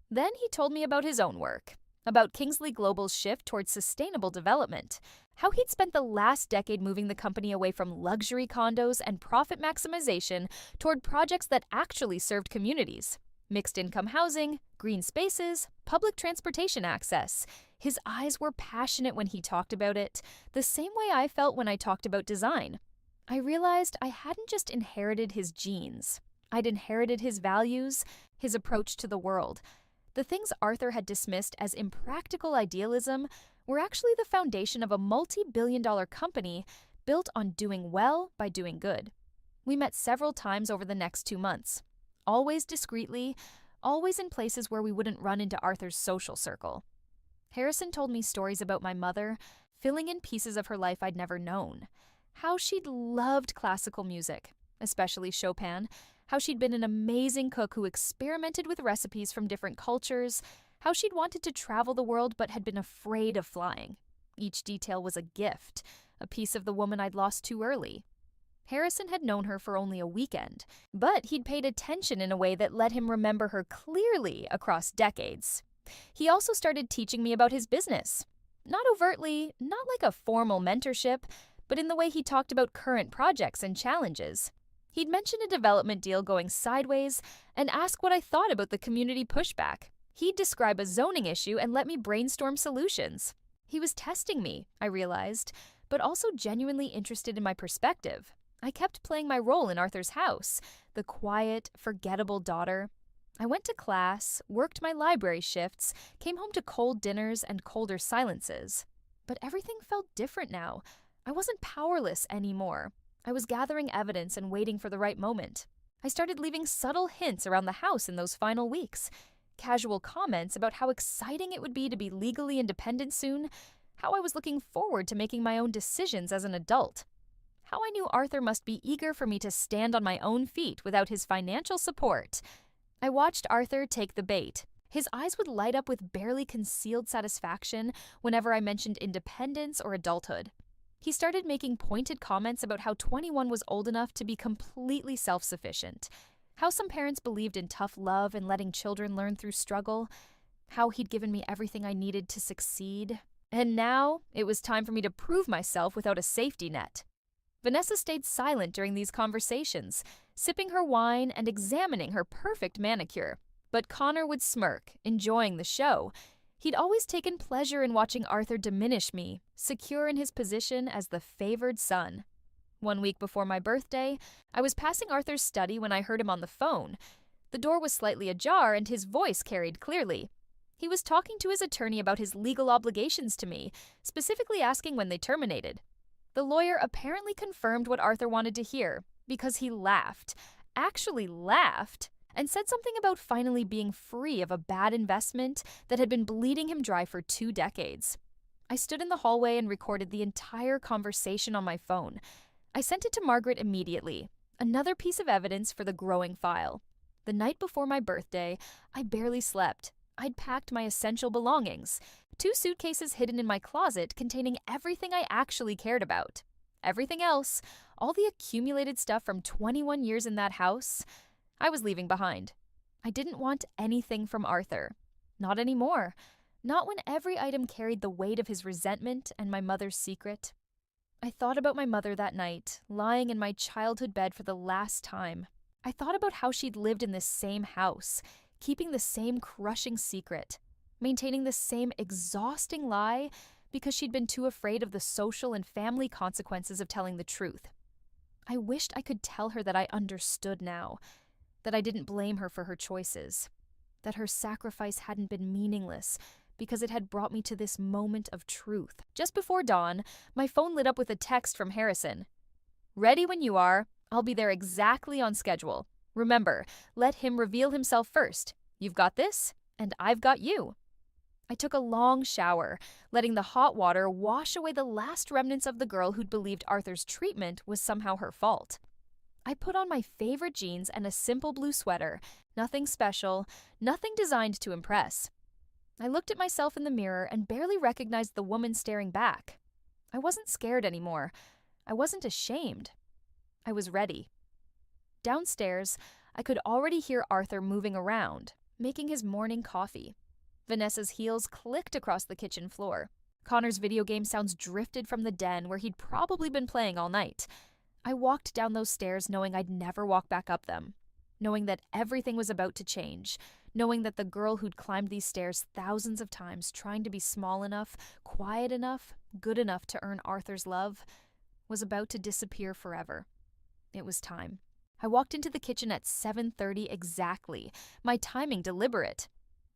Then he told me about his own work, about Kingsley Global's shift towards sustainable development, how he'd spent the last decade moving the company away from luxury condos and profit maximization toward projects that actually served communities. Mixed-income housing, green spaces, public transportation access. His eyes were passionate when he talked about it, the same way I felt when I talked about design. I realized I hadn't just inherited his genes. I'd inherited his values, his approach to the world. The things Arthur had dismissed as impractical idealism were actually the foundation of a multi-billion-dollar company built on doing well by doing good. We met several times over the next 2 months. Always discreetly, always in places where we wouldn't run into Arthur's social circle. Harrison told me stories about my mother, filling in pieces of her life I'd never known. How she'd loved classical music, especially Chopin, how she'd been an amazing cook who experimented with recipes from different cultures, how she'd wanted to travel the world but had been afraid of flying. Each detail was a gift, a piece of the woman I'd lost too early. Harrison had known her for only a weekend, but he'd paid attention in a way that let him remember her clearly across decades. He also started teaching me about his business. Not overtly, not like a formal mentorship, but in the way he talked about current projects and challenges. He'd mention a development deal going sideways and ask what I thought about the community pushback. He'd describe a zoning issue and let me brainstorm solutions. He was testing me, I realized, but also genuinely interested in my perspective. I kept playing my role in Arthur's house, the quiet, forgettable daughter. I went to class, worked my library shifts, came home to cold dinners and colder silences. But everything felt different now. I wasn't powerless anymore. I was gathering evidence and waiting for the right moment. I started leaving subtle hints around the house in those final weeks. Casual comments about how exciting it would be to be legally independent soon, how I was looking forward to making my own decisions as an adult. How I knew Arthur must be eager for me to stand on my own feet without his financial support. I watched Arthur take the bait. His eyes would light up with barely concealed satisfaction whenever I mentioned independence or adulthood. He started making pointed comments about how 21 was old enough to be completely self-sufficient, how some parents believed in tough love and letting children learn through struggle, how he'd given me everything I needed to succeed. And now it was time for me to prove myself without a safety net. Vanessa stayed silent during these conversations, sipping her wine and examining her perfect manicure. But Connor would smirk, enjoying the show. He'd always taken pleasure in watching Arthur diminish me, secure in his position as the favored son. 1 week before my birthday, I was passing Arthur's study when I heard him on the phone. The door was slightly ajar and his voice carried clearly. He was talking to his attorney about his legal obligations to me, specifically asking when they terminated. The lawyer apparently confirmed what Arthur wanted to hear, because he laughed, actually laughed, and said something about finally being free of a bad investment that had been bleeding him dry for 2 decades. I stood in the hallway and recorded the entire conversation on my phone. I sent it to Margaret immediately, another piece of evidence for the growing file. The night before my birthday, I barely slept. I'd packed my essential belongings, 2 suitcases hidden in my closet containing everything I actually cared about. Everything else, all the accumulated stuff from 21 years in that house, I was leaving behind. I didn't want anything from Arthur. Not anymore. Not when every item carried the weight of his resentment and my mother's secret. I thought about my mother that night, lying in my childhood bed for the last time. I thought about how she'd lived in this same house, keeping the same crushing secret, maintaining the same exhausting lie because she'd been too afraid of the social and family consequences of telling the truth. I wished I could tell her that I understood now, that I didn't blame her for her choices, that her sacrifice hadn't been meaningless because it had brought me to this moment of truth. Just before dawn, my phone lit up with a text from Harrison. "Ready when you are. I'll be there exactly on schedule. Remember, let him reveal himself first. You've got this, and I've got you." I took a long shower, letting the hot water wash away the last remnants of the girl who'd believed Arthur's treatment was somehow her fault. I put on my favorite jeans and a simple blue sweater, nothing special, nothing designed to impress. I looked at myself in the mirror and barely recognized the woman staring back. I wasn't scared anymore. I wasn't ashamed. I was ready. Downstairs, I could already hear Arthur moving around, making his morning coffee. Vanessa's heels clicked across the kitchen floor. Connor's video game sounds drifted from the den where he'd probably been playing all night. I walked down those stairs knowing I'd never walk back up them, knowing that everything was about to change, knowing that the girl who'd climbed these stairs thousands of times trying to be small enough, quiet enough, good enough to earn Arthur's love, was about to disappear forever. It was time. I walked into the kitchen at 7:30 exactly, my timing deliberate.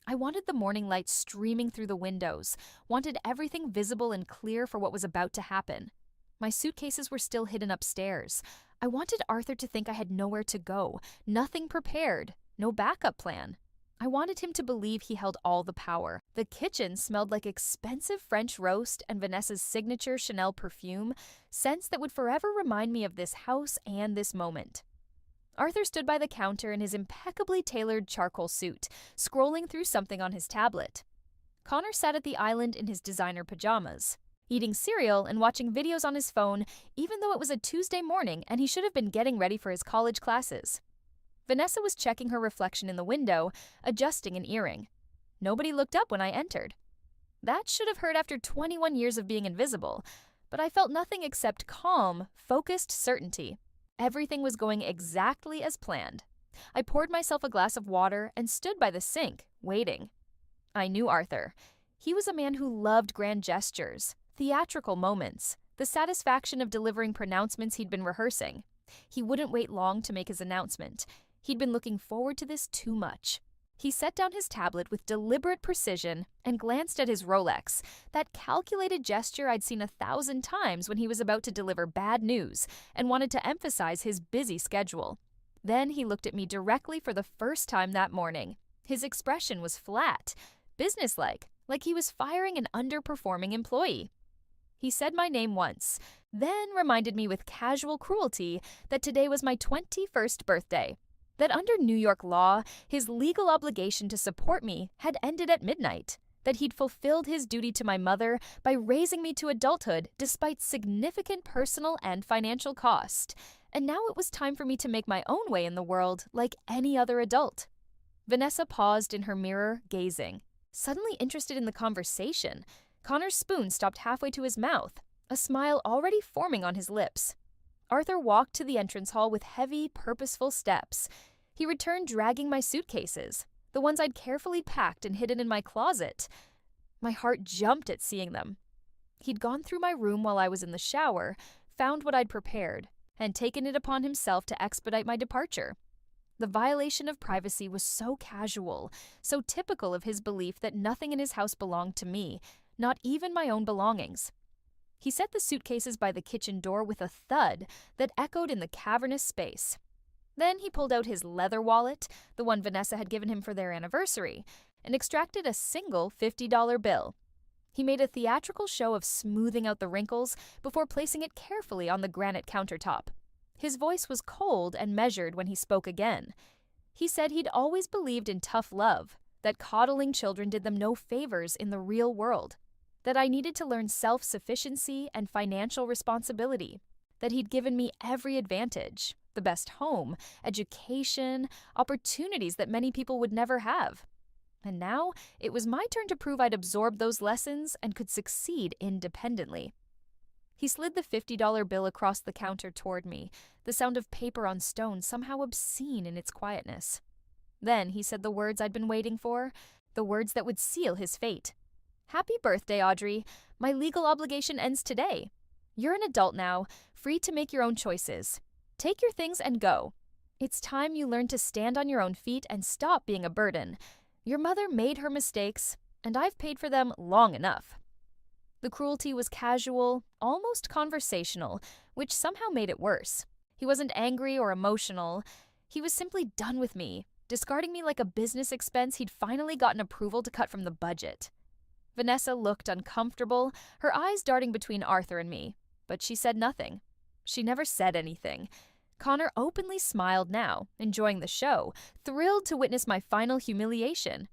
I wanted the morning light streaming through the windows, wanted everything visible and clear for what was about to happen. My suitcases were still hidden upstairs. I wanted Arthur to think I had nowhere to go, nothing prepared, no backup plan. I wanted him to believe he held all the power. The kitchen smelled like expensive French roast and Vanessa's signature Chanel perfume, scents that would forever remind me of this house and this moment. Arthur stood by the counter in his impeccably tailored charcoal suit, scrolling through something on his tablet. Connor sat at the island in his designer pajamas, eating cereal and watching videos on his phone, even though it was a Tuesday morning and he should have been getting ready for his college classes. Vanessa was checking her reflection in the window, adjusting an earring. Nobody looked up when I entered. That should have hurt after 21 years of being invisible, but I felt nothing except calm, focused certainty. Everything was going exactly as planned. I poured myself a glass of water and stood by the sink, waiting. I knew Arthur. He was a man who loved grand gestures, theatrical moments, the satisfaction of delivering pronouncements he'd been rehearsing. He wouldn't wait long to make his announcement. He'd been looking forward to this too much. He set down his tablet with deliberate precision and glanced at his Rolex, that calculated gesture I'd seen 1,000 times when he was about to deliver bad news and wanted to emphasize his busy schedule. Then he looked at me directly for the first time that morning. His expression was flat, businesslike, like he was firing an underperforming employee. He said my name once, then reminded me with casual cruelty that today was my 21st birthday. That under New York law, his legal obligation to support me had ended at midnight, that he'd fulfilled his duty to my mother by raising me to adulthood despite significant personal and financial cost, and now it was time for me to make my own way in the world like any other adult. Vanessa paused in her mirror, gazing, suddenly interested in the conversation. Connor's spoon stopped halfway to his mouth, a smile already forming on his lips. Arthur walked to the entrance hall with heavy, purposeful steps. He returned dragging my suitcases, the ones I'd carefully packed and hidden in my closet. My heart jumped at seeing them. He'd gone through my room while I was in the shower, found what I'd prepared, and taken it upon himself to expedite my departure. The violation of privacy was so casual, so typical of his belief that nothing in his house belonged to me, not even my own belongings. He set the suitcases by the kitchen door with a thud that echoed in the cavernous space. Then he pulled out his leather wallet, the one Vanessa had given him for their anniversary, and extracted a single $50 bill. He made a theatrical show of smoothing out the wrinkles before placing it carefully on the granite countertop. His voice was cold and measured when he spoke again. He said he'd always believed in tough love, that coddling children did them no favors in the real world, that I needed to learn self-sufficiency and financial responsibility, that he'd given me every advantage, the best home, education, opportunities that many people would never have. And now it was my turn to prove I'd absorbed those lessons and could succeed independently. He slid the $50 bill across the counter toward me, the sound of paper on stone somehow obscene in its quietness. Then he said the words I'd been waiting for, the words that would seal his fate. "Happy birthday, Audrey. My legal obligation ends today. You're an adult now, free to make your own choices. Take your things and go. It's time you learn to stand on your own feet and stop being a burden. Your mother made her mistakes, and I've paid for them long enough." The cruelty was casual, almost conversational, which somehow made it worse. He wasn't angry or emotional. He was simply done with me, discarding me like a business expense he'd finally gotten approval to cut from the budget. Vanessa looked uncomfortable, her eyes darting between Arthur and me, but she said nothing. She never said anything. Connor openly smiled now, enjoying the show, thrilled to witness my final humiliation.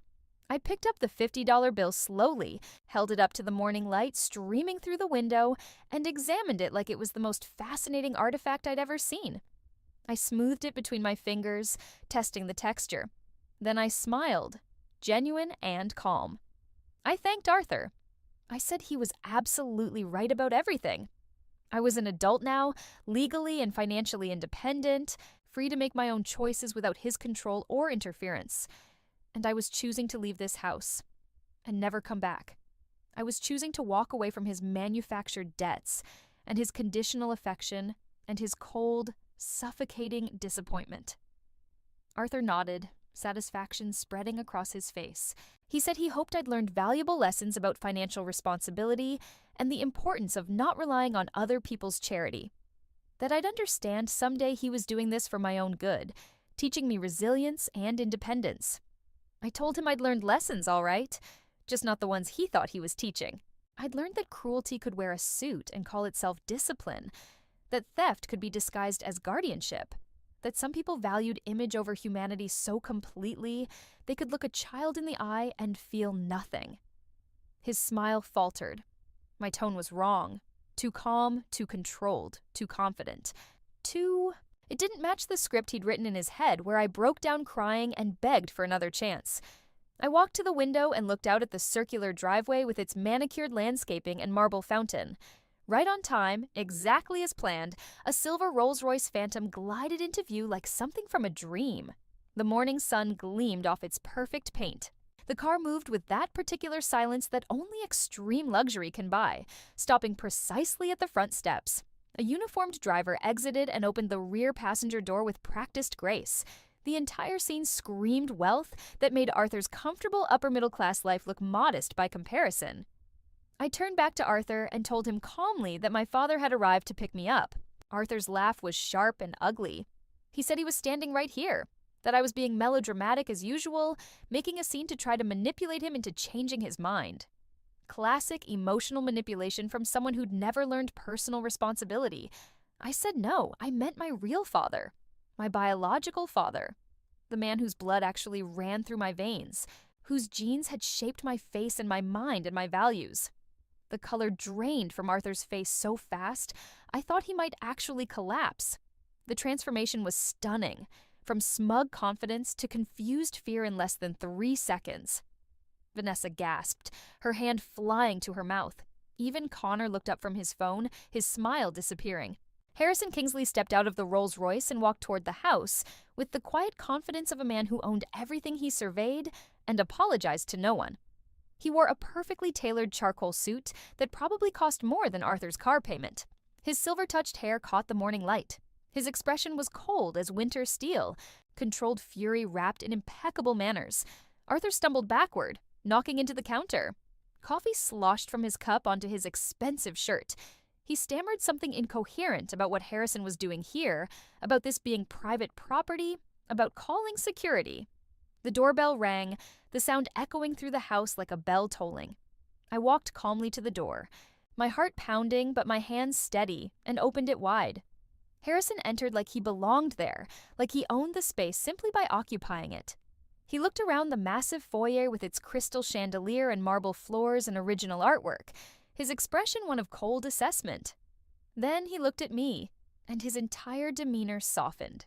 I picked up the $50 bill slowly, held it up to the morning light streaming through the window, and examined it like it was the most fascinating artifact I'd ever seen. I smoothed it between my fingers, testing the texture. Then I smiled, genuine and calm. I thanked Arthur. I said he was absolutely right about everything. I was an adult now, legally and financially independent, free to make my own choices without his control or interference. And I was choosing to leave this house and never come back. I was choosing to walk away from his manufactured debts and his conditional affection and his cold, suffocating disappointment. Arthur nodded, satisfaction spreading across his face. He said he hoped I'd learned valuable lessons about financial responsibility and the importance of not relying on other people's charity. That I'd understand someday he was doing this for my own good, teaching me resilience and independence. I told him I'd learned lessons, all right, just not the ones he thought he was teaching. I'd learned that cruelty could wear a suit and call itself discipline, that theft could be disguised as guardianship, that some people valued image over humanity so completely they could look a child in the eye and feel nothing. His smile faltered. My tone was wrong. Too calm, too controlled, too confident. It didn't match the script he'd written in his head, where I broke down crying and begged for another chance. I walked to the window and looked out at the circular driveway with its manicured landscaping and marble fountain. Right on time, exactly as planned, a silver Rolls-Royce Phantom glided into view like something from a dream. The morning sun gleamed off its perfect paint. The car moved with that particular silence that only extreme luxury can buy, stopping precisely at the front steps. A uniformed driver exited and opened the rear passenger door with practiced grace. The entire scene screamed wealth that made Arthur's comfortable upper-middle-class life look modest by comparison. I turned back to Arthur and told him calmly that my father had arrived to pick me up. Arthur's laugh was sharp and ugly. He said he was standing right here, that I was being melodramatic as usual, making a scene to try to manipulate him into changing his mind. Classic emotional manipulation from someone who'd never learned personal responsibility. I said no, I meant my real father. My biological father. The man whose blood actually ran through my veins, whose genes had shaped my face and my mind and my values. The color drained from Arthur's face so fast, I thought he might actually collapse. The transformation was stunning, from smug confidence to confused fear in less than 3 seconds. Vanessa gasped, her hand flying to her mouth. Even Connor looked up from his phone, his smile disappearing. Harrison Kingsley stepped out of the Rolls-Royce and walked toward the house, with the quiet confidence of a man who owned everything he surveyed and apologized to no one. He wore a perfectly tailored charcoal suit that probably cost more than Arthur's car payment. His silver-touched hair caught the morning light. His expression was cold as winter steel, controlled fury wrapped in impeccable manners. Arthur stumbled backward, knocking into the counter. Coffee sloshed from his cup onto his expensive shirt. He stammered something incoherent about what Harrison was doing here, about this being private property, about calling security. The doorbell rang, the sound echoing through the house like a bell tolling. I walked calmly to the door, my heart pounding but my hands steady, and opened it wide. Harrison entered like he belonged there, like he owned the space simply by occupying it. He looked around the massive foyer with its crystal chandelier and marble floors and original artwork, his expression one of cold assessment. Then he looked at me, and his entire demeanor softened.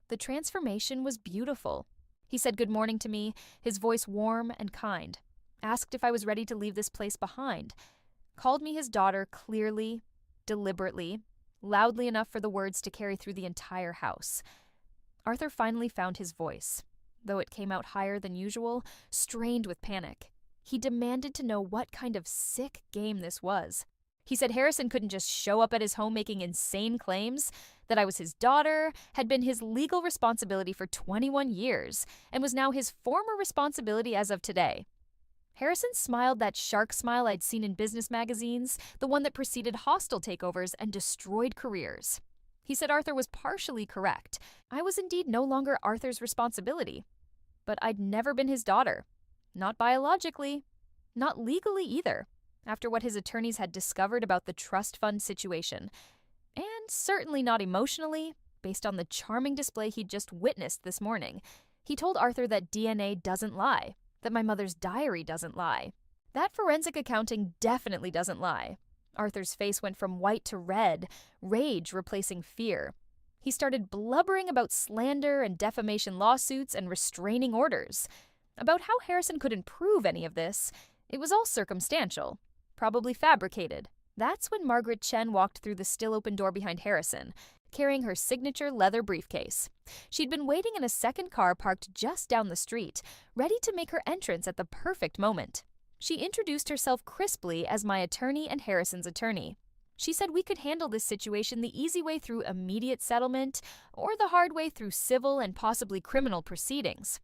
The transformation was beautiful. He said good morning to me, his voice warm and kind, asked if I was ready to leave this place behind, called me his daughter clearly, deliberately, loudly enough for the words to carry through the entire house. Arthur finally found his voice. Though it came out higher than usual, strained with panic. He demanded to know what kind of sick game this was. He said Harrison couldn't just show up at his home making insane claims, that I was his daughter, had been his legal responsibility for 21 years, and was now his former responsibility as of today. Harrison smiled that shark smile I'd seen in business magazines, the one that preceded hostile takeovers and destroyed careers. He said Arthur was partially correct. I was indeed no longer Arthur's responsibility. But I'd never been his daughter. Not biologically. Not legally either, after what his attorneys had discovered about the trust fund situation. And certainly not emotionally, based on the charming display he'd just witnessed this morning. He told Arthur that DNA doesn't lie, That my mother's diary doesn't lie. That forensic accounting definitely doesn't lie. Arthur's face went from white to red, rage replacing fear. He started blubbering about slander and defamation lawsuits and restraining orders. About how Harrison couldn't prove any of this. It was all circumstantial, probably fabricated. That's when Margaret Chen walked through the still-open door behind Harrison, carrying her signature leather briefcase. She'd been waiting in a second car parked just down the street, ready to make her entrance at the perfect moment. She introduced herself crisply as my attorney and Harrison's attorney. She said we could handle this situation the easy way through immediate settlement or the hard way through civil and possibly criminal proceedings.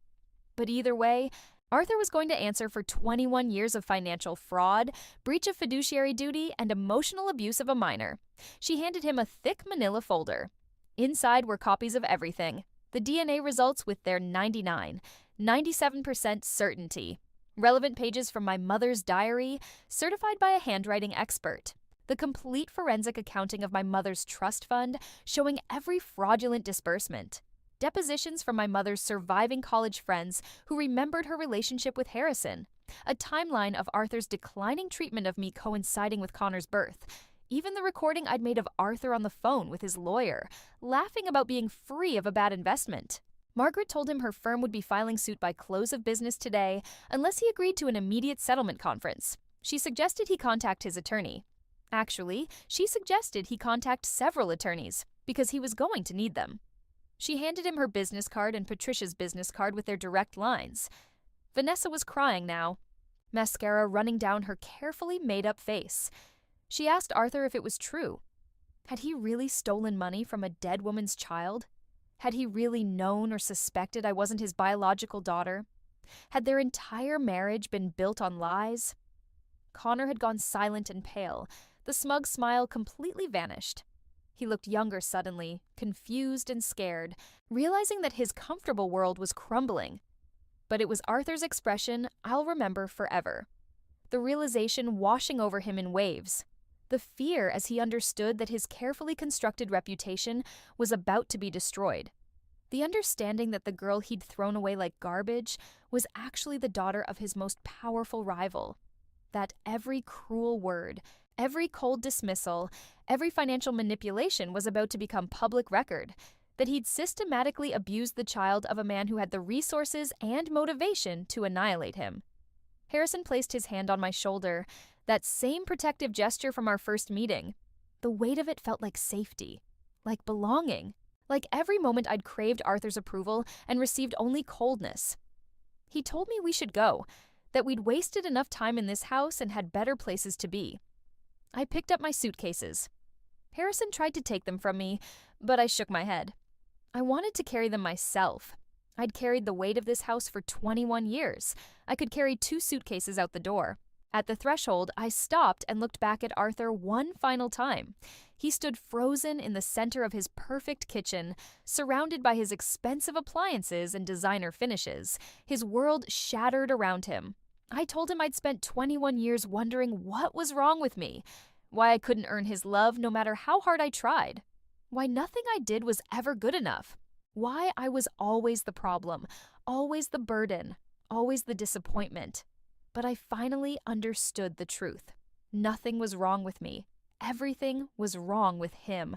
But either way, Arthur was going to answer for 21 years of financial fraud, breach of fiduciary duty, and emotional abuse of a minor. She handed him a thick manila folder. Inside were copies of everything. The DNA results with their 97% certainty. Relevant pages from my mother's diary, certified by a handwriting expert. The complete forensic accounting of my mother's trust fund, showing every fraudulent disbursement. Depositions from my mother's surviving college friends who remembered her relationship with Harrison. A timeline of Arthur's declining treatment of me coinciding with Connor's birth. Even the recording I'd made of Arthur on the phone with his lawyer, laughing about being free of a bad investment. Margaret told him her firm would be filing suit by close of business today unless he agreed to an immediate settlement conference. She suggested he contact his attorney. Actually, she suggested he contact several attorneys because he was going to need them. She handed him her business card and Patricia's business card with their direct lines. Vanessa was crying now, mascara running down her carefully made-up face. She asked Arthur if it was true. Had he really stolen money from a dead woman's child? Had he really known or suspected I wasn't his biological daughter? Had their entire marriage been built on lies? Connor had gone silent and pale. The smug smile completely vanished. He looked younger suddenly, confused and scared, realizing that his comfortable world was crumbling. But it was Arthur's expression I'll remember forever. The realization washing over him in waves. The fear as he understood that his carefully constructed reputation was about to be destroyed. The understanding that the girl he'd thrown away like garbage was actually the daughter of his most powerful rival. That every cruel word, every cold dismissal, every financial manipulation was about to become public record, that he'd systematically abused the child of a man who had the resources and motivation to annihilate him. Harrison placed his hand on my shoulder, that same protective gesture from our first meeting. The weight of it felt like safety, like belonging, like every moment I'd craved Arthur's approval and received only coldness. He told me we should go, that we'd wasted enough time in this house and had better places to be. I picked up my suitcases. Harrison tried to take them from me, but I shook my head. I wanted to carry them myself. I'd carried the weight of this house for 21 years. I could carry 2 suitcases out the door. At the threshold, I stopped and looked back at Arthur one final time. He stood frozen in the center of his perfect kitchen, surrounded by his expensive appliances and designer finishes, his world shattered around him. I told him I'd spent 21 years wondering what was wrong with me, why I couldn't earn his love no matter how hard I tried, why nothing I did was ever good enough, why I was always the problem, always the burden, always the disappointment. But I finally understood the truth. Nothing was wrong with me. Everything was wrong with him.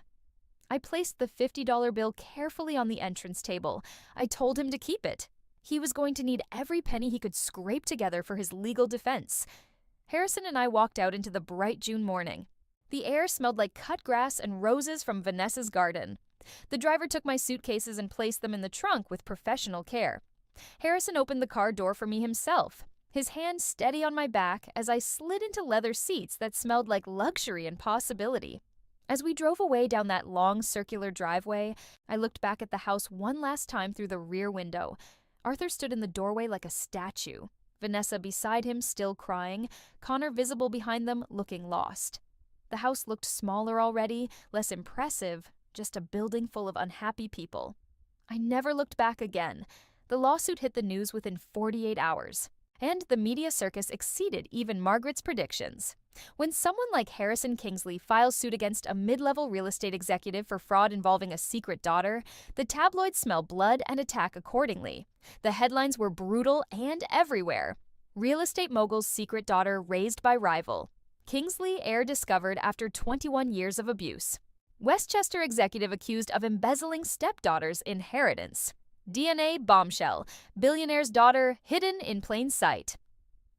I placed the $50 bill carefully on the entrance table. I told him to keep it. He was going to need every penny he could scrape together for his legal defense. Harrison and I walked out into the bright June morning. The air smelled like cut grass and roses from Vanessa's garden. The driver took my suitcases and placed them in the trunk with professional care. Harrison opened the car door for me himself, his hand steady on my back as I slid into leather seats that smelled like luxury and possibility. As we drove away down that long circular driveway, I looked back at the house one last time through the rear window. Arthur stood in the doorway like a statue, Vanessa beside him still crying, Connor visible behind them looking lost. The house looked smaller already, less impressive, just a building full of unhappy people. I never looked back again. The lawsuit hit the news within 48 hours. And the media circus exceeded even Margaret's predictions. When someone like Harrison Kingsley files suit against a mid-level real estate executive for fraud involving a secret daughter, the tabloids smell blood and attack accordingly. The headlines were brutal and everywhere. Real estate mogul's secret daughter raised by rival. Kingsley heir discovered after 21 years of abuse. Westchester executive accused of embezzling stepdaughter's inheritance. DNA bombshell. Billionaire's daughter hidden in plain sight.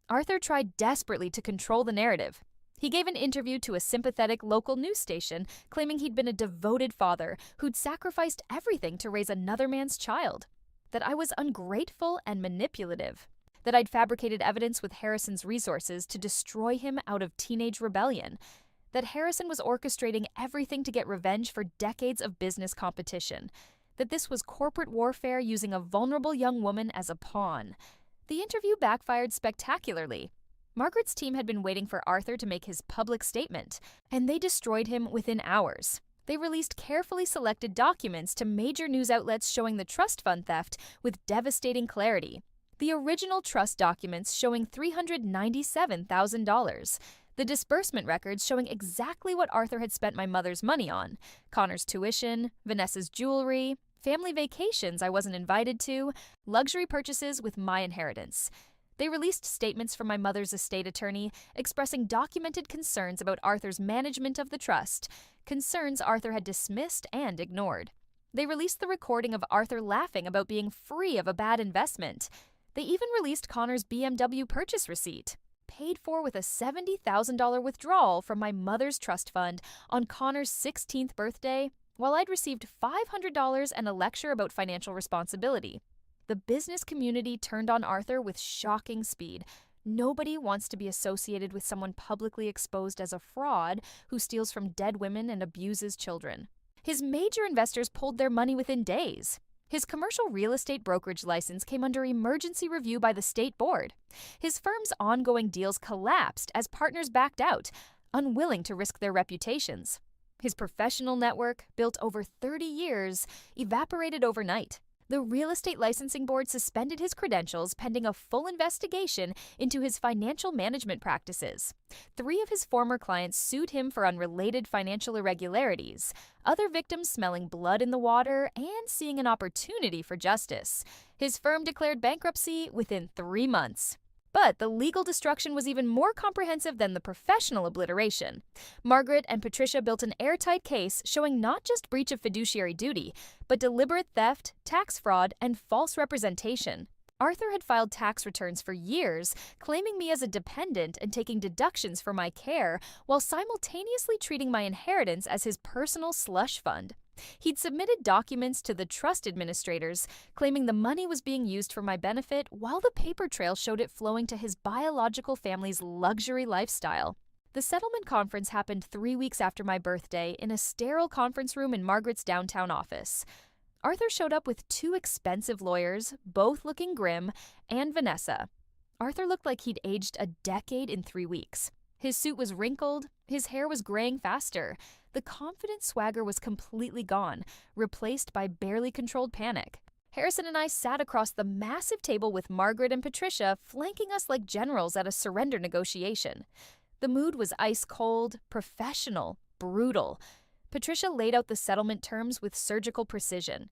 Arthur tried desperately to control the narrative. He gave an interview to a sympathetic local news station, claiming he'd been a devoted father who'd sacrificed everything to raise another man's child. That I was ungrateful and manipulative. That I'd fabricated evidence with Harrison's resources to destroy him out of teenage rebellion. That Harrison was orchestrating everything to get revenge for decades of business competition. That this was corporate warfare using a vulnerable young woman as a pawn. The interview backfired spectacularly. Margaret's team had been waiting for Arthur to make his public statement, and they destroyed him within hours. They released carefully selected documents to major news outlets showing the trust fund theft with devastating clarity. The original trust documents showing $397,000. The disbursement records showing exactly what Arthur had spent my mother's money on. Connor's tuition, Vanessa's jewelry, family vacations I wasn't invited to, luxury purchases with my inheritance. They released statements from my mother's estate attorney expressing documented concerns about Arthur's management of the trust, concerns Arthur had dismissed and ignored. They released the recording of Arthur laughing about being free of a bad investment. They even released Connor's BMW purchase receipt, paid for with a $70,000 withdrawal from my mother's trust fund on Connor's 16th birthday, while I'd received $500 and a lecture about financial responsibility. The business community turned on Arthur with shocking speed. Nobody wants to be associated with someone publicly exposed as a fraud who steals from dead women and abuses children. His major investors pulled their money within days. His commercial real estate brokerage license came under emergency review by the state board. His firm's ongoing deals collapsed as partners backed out, unwilling to risk their reputations. His professional network, built over 30 years, evaporated overnight. The Real Estate Licensing Board suspended his credentials pending a full investigation into his financial management practices. 3 of his former clients sued him for unrelated financial irregularities, other victims smelling blood in the water and seeing an opportunity for justice. His firm declared bankruptcy within 3 months. But the legal destruction was even more comprehensive than the professional obliteration. Margaret and Patricia built an airtight case showing not just breach of fiduciary duty, but deliberate theft, tax fraud, and false representation. Arthur had filed tax returns for years, claiming me as a dependent and taking deductions for my care, while simultaneously treating my inheritance as his personal slush fund. He'd submitted documents to the trust administrators, claiming the money was being used for my benefit, while the paper trail showed it flowing to his biological family's luxury lifestyle. The settlement conference happened 3 weeks after my birthday in a sterile conference room in Margaret's downtown office. Arthur showed up with 2 expensive lawyers, both looking grim, and Vanessa. Arthur looked like he'd aged a decade in 3 weeks. His suit was wrinkled, his hair was graying faster. The confident swagger was completely gone, replaced by barely controlled panic. Harrison and I sat across the massive table with Margaret and Patricia flanking us like generals at a surrender negotiation. The mood was ice cold, professional, brutal. Patricia laid out the settlement terms with surgical precision.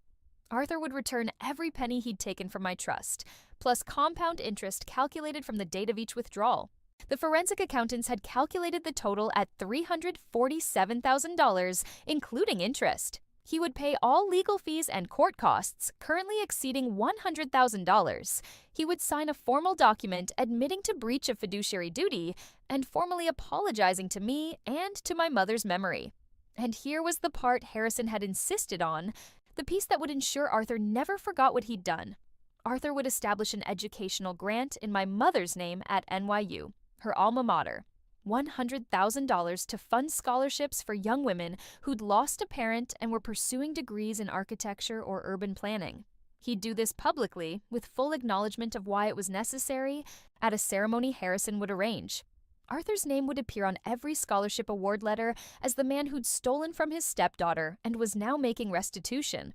Arthur would return every penny he'd taken from my trust, plus compound interest calculated from the date of each withdrawal. The forensic accountants had calculated the total at $347,000, including interest. He would pay all legal fees and court costs, currently exceeding $100,000. He would sign a formal document admitting to breach of fiduciary duty and formally apologizing to me and to my mother's memory. And here was the part Harrison had insisted on, the piece that would ensure Arthur never forgot what he'd done. Arthur would establish an educational grant in my mother's name at NYU, her alma mater, $100,000 to fund scholarships for young women who'd lost a parent and were pursuing degrees in architecture or urban planning. He'd do this publicly, with full acknowledgement of why it was necessary, at a ceremony Harrison would arrange. Arthur's name would appear on every scholarship award letter as the man who'd stolen from his stepdaughter and was now making restitution.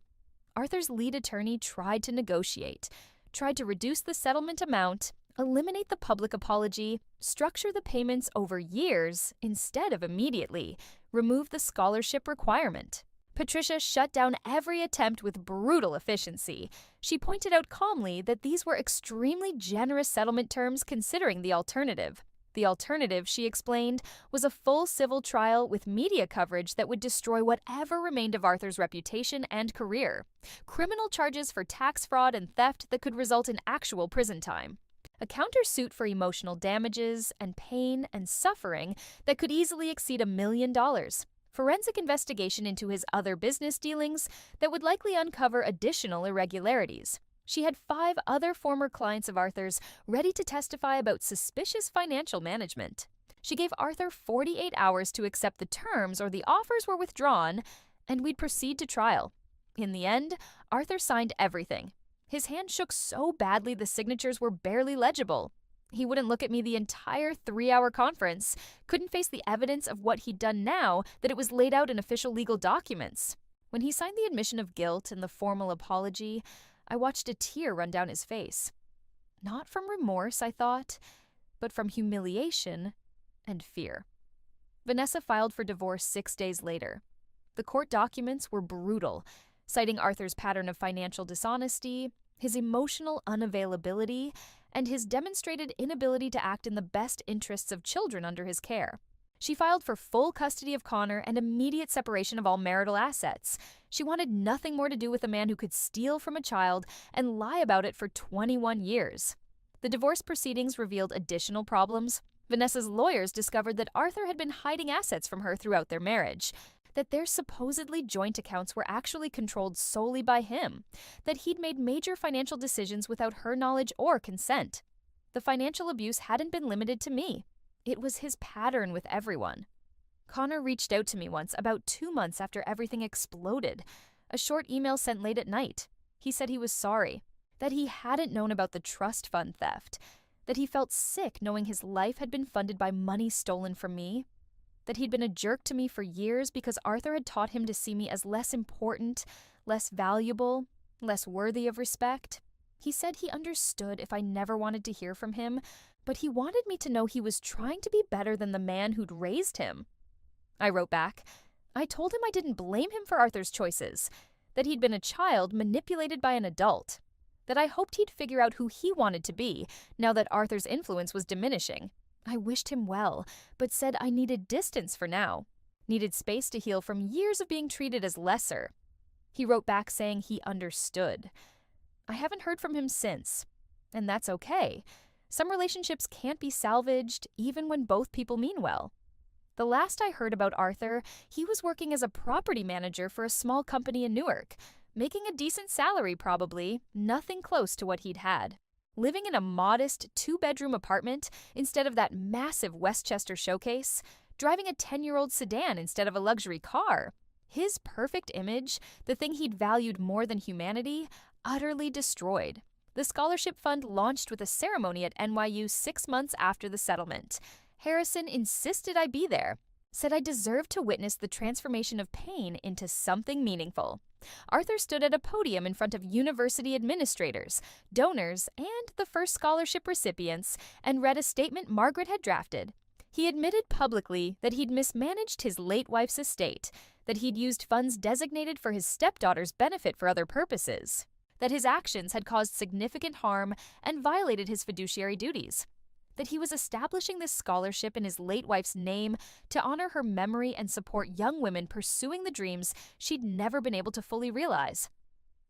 Arthur's lead attorney tried to negotiate, tried to reduce the settlement amount, eliminate the public apology, structure the payments over years instead of immediately, remove the scholarship requirement. Patricia shut down every attempt with brutal efficiency. She pointed out calmly that these were extremely generous settlement terms considering the alternative. The alternative, she explained, was a full civil trial with media coverage that would destroy whatever remained of Arthur's reputation and career. Criminal charges for tax fraud and theft that could result in actual prison time. A countersuit for emotional damages and pain and suffering that could easily exceed $1 million. Forensic investigation into his other business dealings that would likely uncover additional irregularities. She had 5 other former clients of Arthur's ready to testify about suspicious financial management. She gave Arthur 48 hours to accept the terms or the offers were withdrawn, and we'd proceed to trial. In the end, Arthur signed everything. His hand shook so badly the signatures were barely legible. He wouldn't look at me the entire 3-hour conference, couldn't face the evidence of what he'd done now that it was laid out in official legal documents. When he signed the admission of guilt and the formal apology, I watched a tear run down his face. Not from remorse, I thought, but from humiliation and fear. Vanessa filed for divorce 6 days later. The court documents were brutal, citing Arthur's pattern of financial dishonesty, his emotional unavailability, and his demonstrated inability to act in the best interests of children under his care. She filed for full custody of Connor and immediate separation of all marital assets. She wanted nothing more to do with a man who could steal from a child and lie about it for 21 years. The divorce proceedings revealed additional problems. Vanessa's lawyers discovered that Arthur had been hiding assets from her throughout their marriage, that their supposedly joint accounts were actually controlled solely by him, that he'd made major financial decisions without her knowledge or consent. The financial abuse hadn't been limited to me. It was his pattern with everyone. Connor reached out to me once, about 2 months after everything exploded, a short email sent late at night. He said he was sorry, that he hadn't known about the trust fund theft, that he felt sick knowing his life had been funded by money stolen from me, that he'd been a jerk to me for years because Arthur had taught him to see me as less important, less valuable, less worthy of respect. He said he understood if I never wanted to hear from him, but he wanted me to know he was trying to be better than the man who'd raised him. I wrote back. I told him I didn't blame him for Arthur's choices, that he'd been a child manipulated by an adult, that I hoped he'd figure out who he wanted to be now that Arthur's influence was diminishing. I wished him well, but said I needed distance for now, needed space to heal from years of being treated as lesser. He wrote back saying he understood. I haven't heard from him since, and that's okay. Some relationships can't be salvaged even when both people mean well. The last I heard about Arthur, he was working as a property manager for a small company in Newark, making a decent salary probably, nothing close to what he'd had. Living in a modest 2-bedroom apartment instead of that massive Westchester showcase, driving a 10-year-old sedan instead of a luxury car. His perfect image, the thing he'd valued more than humanity, utterly destroyed. The scholarship fund launched with a ceremony at NYU 6 months after the settlement. Harrison insisted I be there, said I deserved to witness the transformation of pain into something meaningful. Arthur stood at a podium in front of university administrators, donors, and the first scholarship recipients and read a statement Margaret had drafted. He admitted publicly that he'd mismanaged his late wife's estate, that he'd used funds designated for his stepdaughter's benefit for other purposes, that his actions had caused significant harm and violated his fiduciary duties, that he was establishing this scholarship in his late wife's name to honor her memory and support young women pursuing the dreams she'd never been able to fully realize.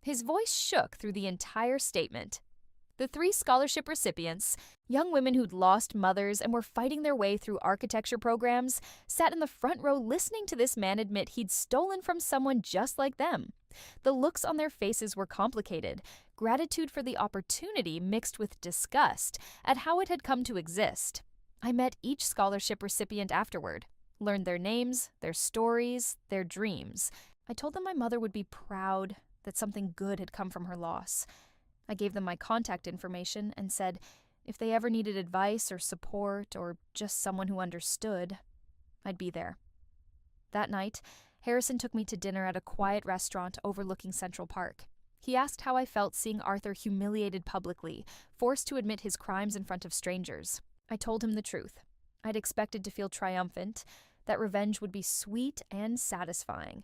His voice shook through the entire statement. The 3 scholarship recipients, young women who'd lost mothers and were fighting their way through architecture programs, sat in the front row listening to this man admit he'd stolen from someone just like them. The looks on their faces were complicated, gratitude for the opportunity mixed with disgust at how it had come to exist. I met each scholarship recipient afterward, learned their names, their stories, their dreams. I told them my mother would be proud that something good had come from her loss. I gave them my contact information and said if they ever needed advice or support or just someone who understood, I'd be there. That night, Harrison took me to dinner at a quiet restaurant overlooking Central Park. He asked how I felt seeing Arthur humiliated publicly, forced to admit his crimes in front of strangers. I told him the truth. I'd expected to feel triumphant, that revenge would be sweet and satisfying.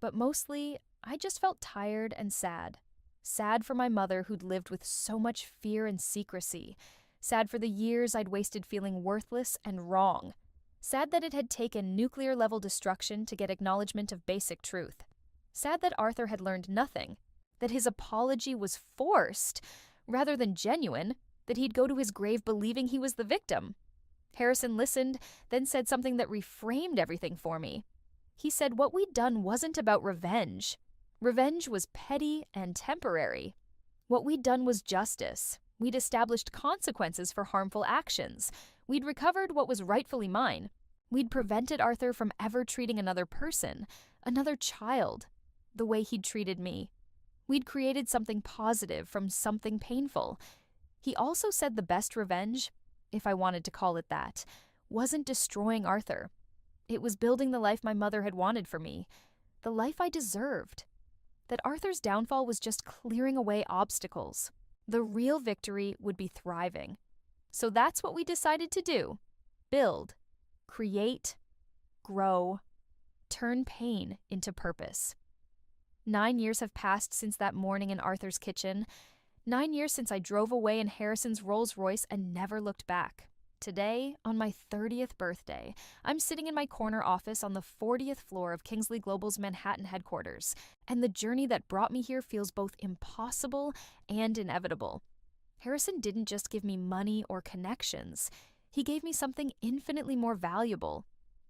But mostly, I just felt tired and sad. Sad for my mother who'd lived with so much fear and secrecy. Sad for the years I'd wasted feeling worthless and wrong. Sad that it had taken nuclear-level destruction to get acknowledgement of basic truth. Sad that Arthur had learned nothing. That his apology was forced, rather than genuine. That he'd go to his grave believing he was the victim. Harrison listened, then said something that reframed everything for me. He said what we'd done wasn't about revenge. Revenge was petty and temporary. What we'd done was justice. We'd established consequences for harmful actions. We'd recovered what was rightfully mine. We'd prevented Arthur from ever treating another person, another child, the way he'd treated me. We'd created something positive from something painful. He also said the best revenge, if I wanted to call it that, wasn't destroying Arthur. It was building the life my mother had wanted for me, the life I deserved. That Arthur's downfall was just clearing away obstacles. The real victory would be thriving. So that's what we decided to do. Build, create, grow, turn pain into purpose. 9 years have passed since that morning in Arthur's kitchen. 9 years since I drove away in Harrison's Rolls-Royce and never looked back. Today, on my 30th birthday, I'm sitting in my corner office on the 40th floor of Kingsley Global's Manhattan headquarters, and the journey that brought me here feels both impossible and inevitable. Harrison didn't just give me money or connections. He gave me something infinitely more valuable.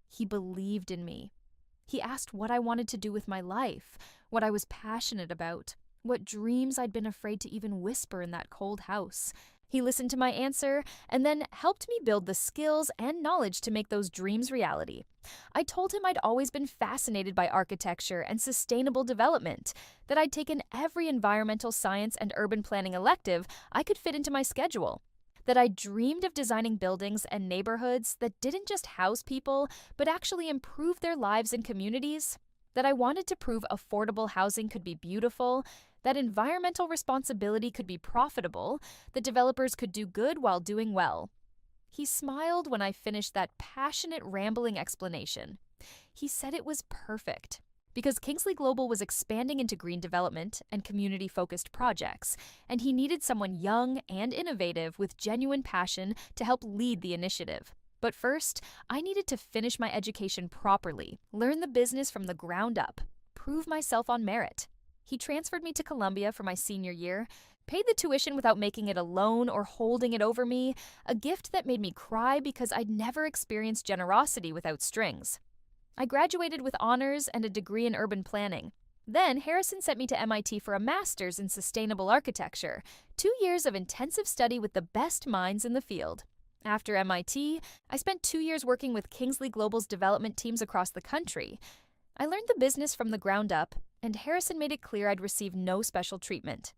He believed in me. He asked what I wanted to do with my life, what I was passionate about, what dreams I'd been afraid to even whisper in that cold house. He listened to my answer and then helped me build the skills and knowledge to make those dreams reality. I told him I'd always been fascinated by architecture and sustainable development, that I'd taken every environmental science and urban planning elective I could fit into my schedule, that I dreamed of designing buildings and neighborhoods that didn't just house people, but actually improve their lives and communities, that I wanted to prove affordable housing could be beautiful, that environmental responsibility could be profitable, that developers could do good while doing well. He smiled when I finished that passionate, rambling explanation. He said it was perfect, because Kingsley Global was expanding into green development and community-focused projects, and he needed someone young and innovative with genuine passion to help lead the initiative. But first, I needed to finish my education properly, learn the business from the ground up, prove myself on merit. He transferred me to Columbia for my senior year, paid the tuition without making it a loan or holding it over me, a gift that made me cry because I'd never experienced generosity without strings. I graduated with honors and a degree in urban planning. Then Harrison sent me to MIT for a master's in sustainable architecture, 2 years of intensive study with the best minds in the field. After MIT, I spent 2 years working with Kingsley Global's development teams across the country. I learned the business from the ground up, and Harrison made it clear I'd receive no special treatment.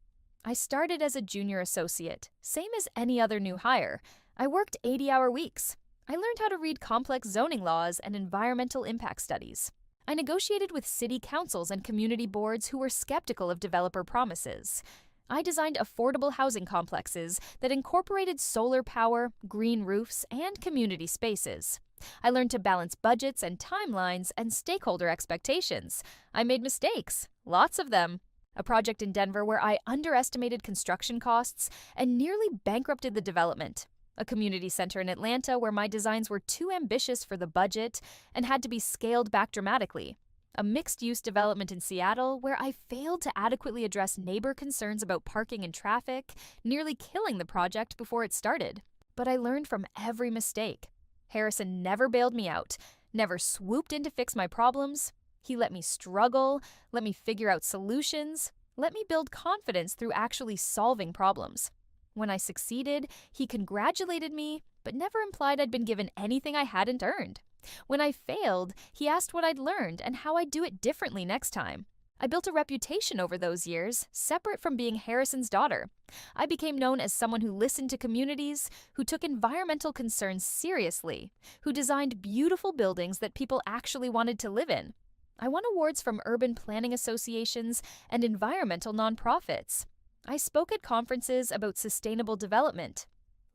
I started as a junior associate, same as any other new hire. I worked 80-hour weeks. I learned how to read complex zoning laws and environmental impact studies. I negotiated with city councils and community boards who were skeptical of developer promises. I designed affordable housing complexes that incorporated solar power, green roofs, and community spaces. I learned to balance budgets and timelines and stakeholder expectations. I made mistakes, lots of them. A project in Denver where I underestimated construction costs and nearly bankrupted the development. A community center in Atlanta where my designs were too ambitious for the budget and had to be scaled back dramatically. A mixed-use development in Seattle where I failed to adequately address neighbor concerns about parking and traffic, nearly killing the project before it started. But I learned from every mistake. Harrison never bailed me out, never swooped in to fix my problems. He let me struggle, let me figure out solutions, let me build confidence through actually solving problems. When I succeeded, he congratulated me, but never implied I'd been given anything I hadn't earned. When I failed, he asked what I'd learned and how I'd do it differently next time. I built a reputation over those years, separate from being Harrison's daughter. I became known as someone who listened to communities, who took environmental concerns seriously, who designed beautiful buildings that people actually wanted to live in. I won awards from urban planning associations and environmental nonprofits. I spoke at conferences about sustainable development.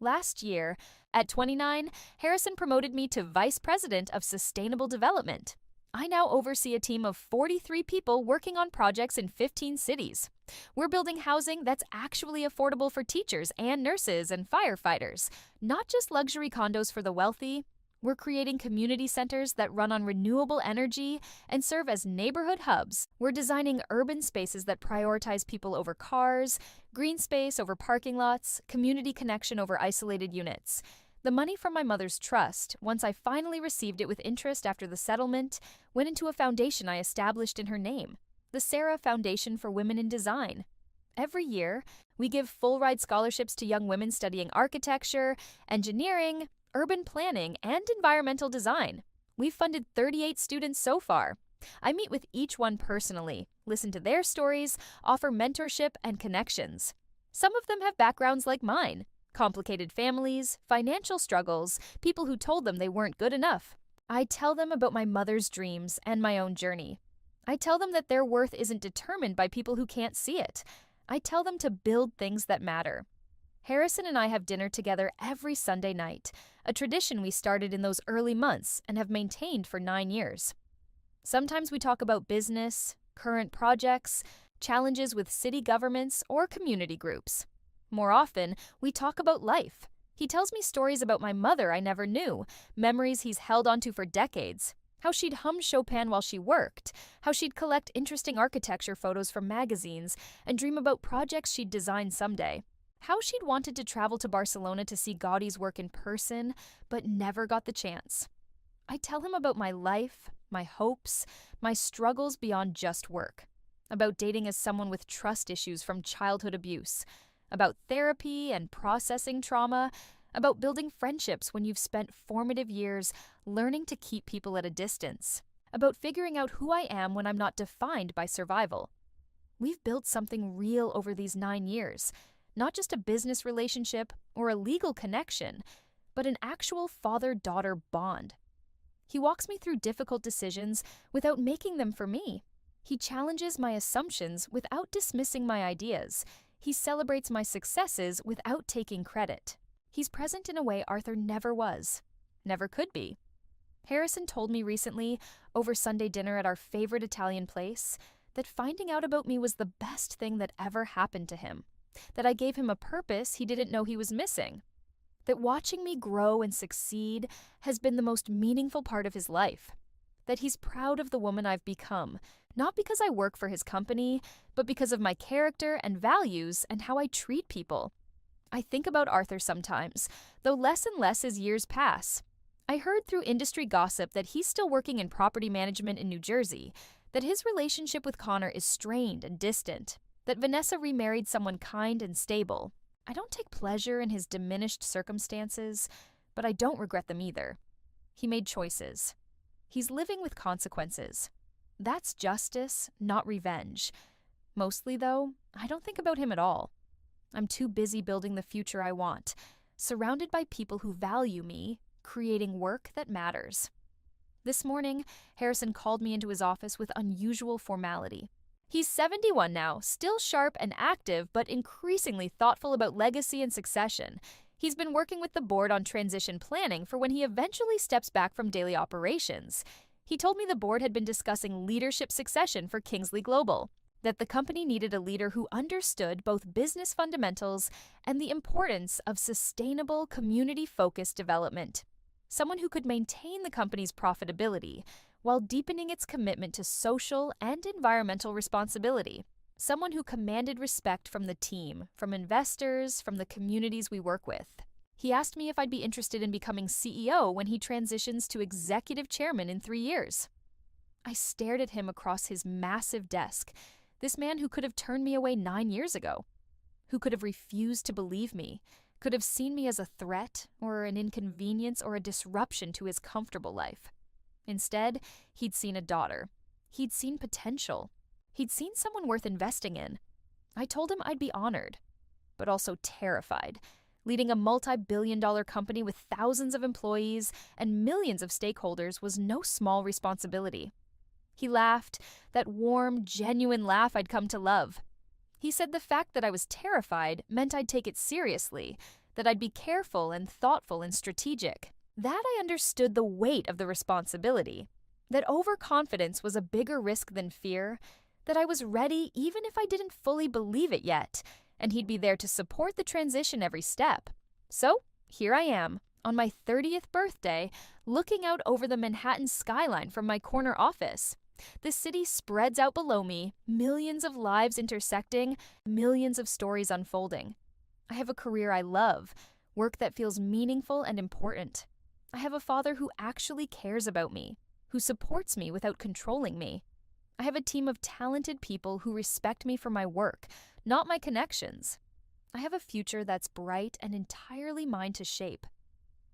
Last year, at 29, Harrison promoted me to Vice President of Sustainable Development. I now oversee a team of 43 people working on projects in 15 cities. We're building housing that's actually affordable for teachers and nurses and firefighters, not just luxury condos for the wealthy. We're creating community centers that run on renewable energy and serve as neighborhood hubs. We're designing urban spaces that prioritize people over cars, green space over parking lots, community connection over isolated units. The money from my mother's trust, once I finally received it with interest after the settlement, went into a foundation I established in her name, the Sarah Foundation for Women in Design. Every year, we give full-ride scholarships to young women studying architecture, engineering, urban planning, and environmental design. We've funded 38 students so far. I meet with each one personally, listen to their stories, offer mentorship and connections. Some of them have backgrounds like mine. Complicated families, financial struggles, people who told them they weren't good enough. I tell them about my mother's dreams and my own journey. I tell them that their worth isn't determined by people who can't see it. I tell them to build things that matter. Harrison and I have dinner together every Sunday night, a tradition we started in those early months and have maintained for 9 years. Sometimes we talk about business, current projects, challenges with city governments, or community groups. More often, we talk about life. He tells me stories about my mother I never knew, memories he's held onto for decades, how she'd hum Chopin while she worked, how she'd collect interesting architecture photos from magazines and dream about projects she'd design someday, how she'd wanted to travel to Barcelona to see Gaudi's work in person, but never got the chance. I tell him about my life, my hopes, my struggles beyond just work, about dating as someone with trust issues from childhood abuse, about therapy and processing trauma, about building friendships when you've spent formative years learning to keep people at a distance, about figuring out who I am when I'm not defined by survival. We've built something real over these 9 years, not just a business relationship or a legal connection, but an actual father-daughter bond. He walks me through difficult decisions without making them for me. He challenges my assumptions without dismissing my ideas. He celebrates my successes without taking credit. He's present in a way Arthur never was, never could be. Harrison told me recently, over Sunday dinner at our favorite Italian place, that finding out about me was the best thing that ever happened to him, that I gave him a purpose he didn't know he was missing, that watching me grow and succeed has been the most meaningful part of his life, that he's proud of the woman I've become, not because I work for his company, but because of my character and values and how I treat people. I think about Arthur sometimes, though less and less as years pass. I heard through industry gossip that he's still working in property management in New Jersey, that his relationship with Connor is strained and distant, that Vanessa remarried someone kind and stable. I don't take pleasure in his diminished circumstances, but I don't regret them either. He made choices. He's living with consequences. That's justice, not revenge. Mostly, though, I don't think about him at all. I'm too busy building the future I want, surrounded by people who value me, creating work that matters. This morning, Harrison called me into his office with unusual formality. He's 71 now, still sharp and active, but increasingly thoughtful about legacy and succession. He's been working with the board on transition planning for when he eventually steps back from daily operations. He told me the board had been discussing leadership succession for Kingsley Global, that the company needed a leader who understood both business fundamentals and the importance of sustainable, community-focused development. Someone who could maintain the company's profitability while deepening its commitment to social and environmental responsibility. Someone who commanded respect from the team, from investors, from the communities we work with. He asked me if I'd be interested in becoming CEO when he transitions to executive chairman in 3 years. I stared at him across his massive desk, this man who could have turned me away 9 years ago, who could have refused to believe me, could have seen me as a threat or an inconvenience or a disruption to his comfortable life. Instead, he'd seen a daughter. He'd seen potential. He'd seen someone worth investing in. I told him I'd be honored, but also terrified. Leading a multi-billion-dollar company with thousands of employees and millions of stakeholders was no small responsibility. He laughed, that warm, genuine laugh I'd come to love. He said the fact that I was terrified meant I'd take it seriously, that I'd be careful and thoughtful and strategic. That I understood the weight of the responsibility, that overconfidence was a bigger risk than fear, that I was ready even if I didn't fully believe it yet, and he'd be there to support the transition every step. So, here I am, on my 30th birthday, looking out over the Manhattan skyline from my corner office. The city spreads out below me, millions of lives intersecting, millions of stories unfolding. I have a career I love, work that feels meaningful and important. I have a father who actually cares about me, who supports me without controlling me. I have a team of talented people who respect me for my work, not my connections. I have a future that's bright and entirely mine to shape.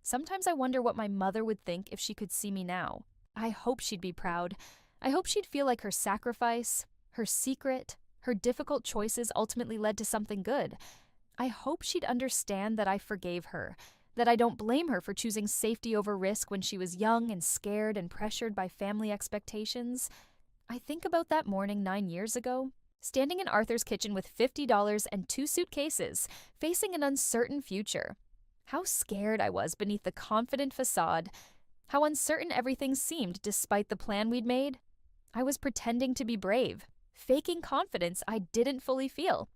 Sometimes I wonder what my mother would think if she could see me now. I hope she'd be proud. I hope she'd feel like her sacrifice, her secret, her difficult choices ultimately led to something good. I hope she'd understand that I forgave her, that I don't blame her for choosing safety over risk when she was young and scared and pressured by family expectations. I think about that morning 9 years ago, standing in Arthur's kitchen with $50 and 2 suitcases, facing an uncertain future. How scared I was beneath the confident facade. How uncertain everything seemed despite the plan we'd made. I was pretending to be brave, faking confidence I didn't fully feel.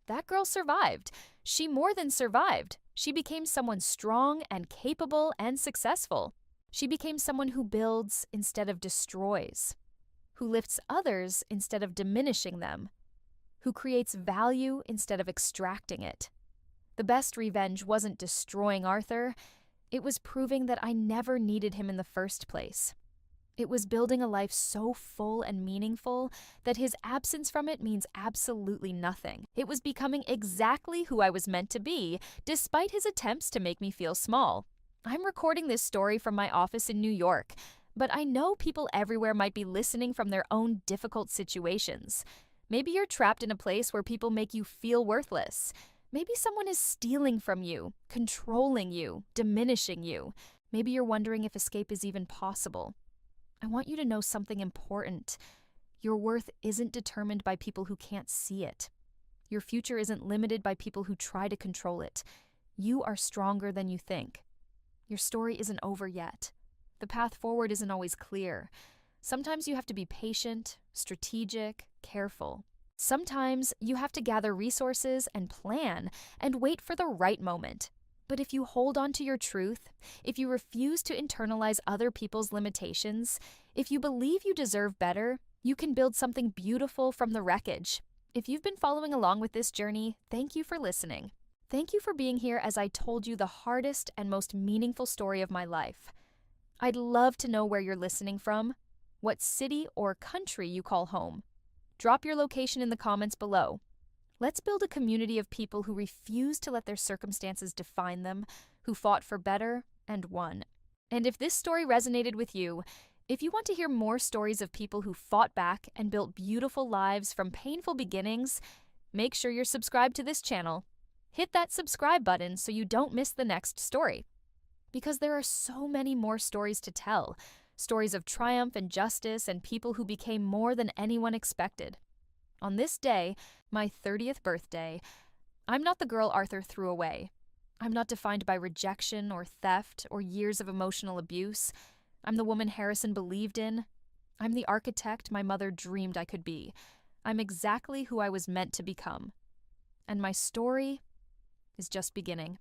That girl survived. She more than survived. She became someone strong and capable and successful. She became someone who builds instead of destroys, who lifts others instead of diminishing them, who creates value instead of extracting it. The best revenge wasn't destroying Arthur. It was proving that I never needed him in the first place. It was building a life so full and meaningful that his absence from it means absolutely nothing. It was becoming exactly who I was meant to be, despite his attempts to make me feel small. I'm recording this story from my office in New York, but I know people everywhere might be listening from their own difficult situations. Maybe you're trapped in a place where people make you feel worthless. Maybe someone is stealing from you, controlling you, diminishing you. Maybe you're wondering if escape is even possible. I want you to know something important. Your worth isn't determined by people who can't see it. Your future isn't limited by people who try to control it. You are stronger than you think. Your story isn't over yet. The path forward isn't always clear. Sometimes you have to be patient, strategic, careful. Sometimes you have to gather resources and plan and wait for the right moment. But if you hold on to your truth, if you refuse to internalize other people's limitations, if you believe you deserve better, you can build something beautiful from the wreckage. If you've been following along with this journey, thank you for listening. Thank you for being here as I told you the hardest and most meaningful story of my life. I'd love to know where you're listening from, what city or country you call home. Drop your location in the comments below. Let's build a community of people who refuse to let their circumstances define them, who fought for better and won. And if this story resonated with you, if you want to hear more stories of people who fought back and built beautiful lives from painful beginnings, make sure you're subscribed to this channel. Hit that subscribe button so you don't miss the next story. Because there are so many more stories to tell, stories of triumph and justice and people who became more than anyone expected. On this day, my 30th birthday, I'm not the girl Arthur threw away. I'm not defined by rejection or theft or years of emotional abuse. I'm the woman Harrison believed in. I'm the architect my mother dreamed I could be. I'm exactly who I was meant to become. And my story is just beginning.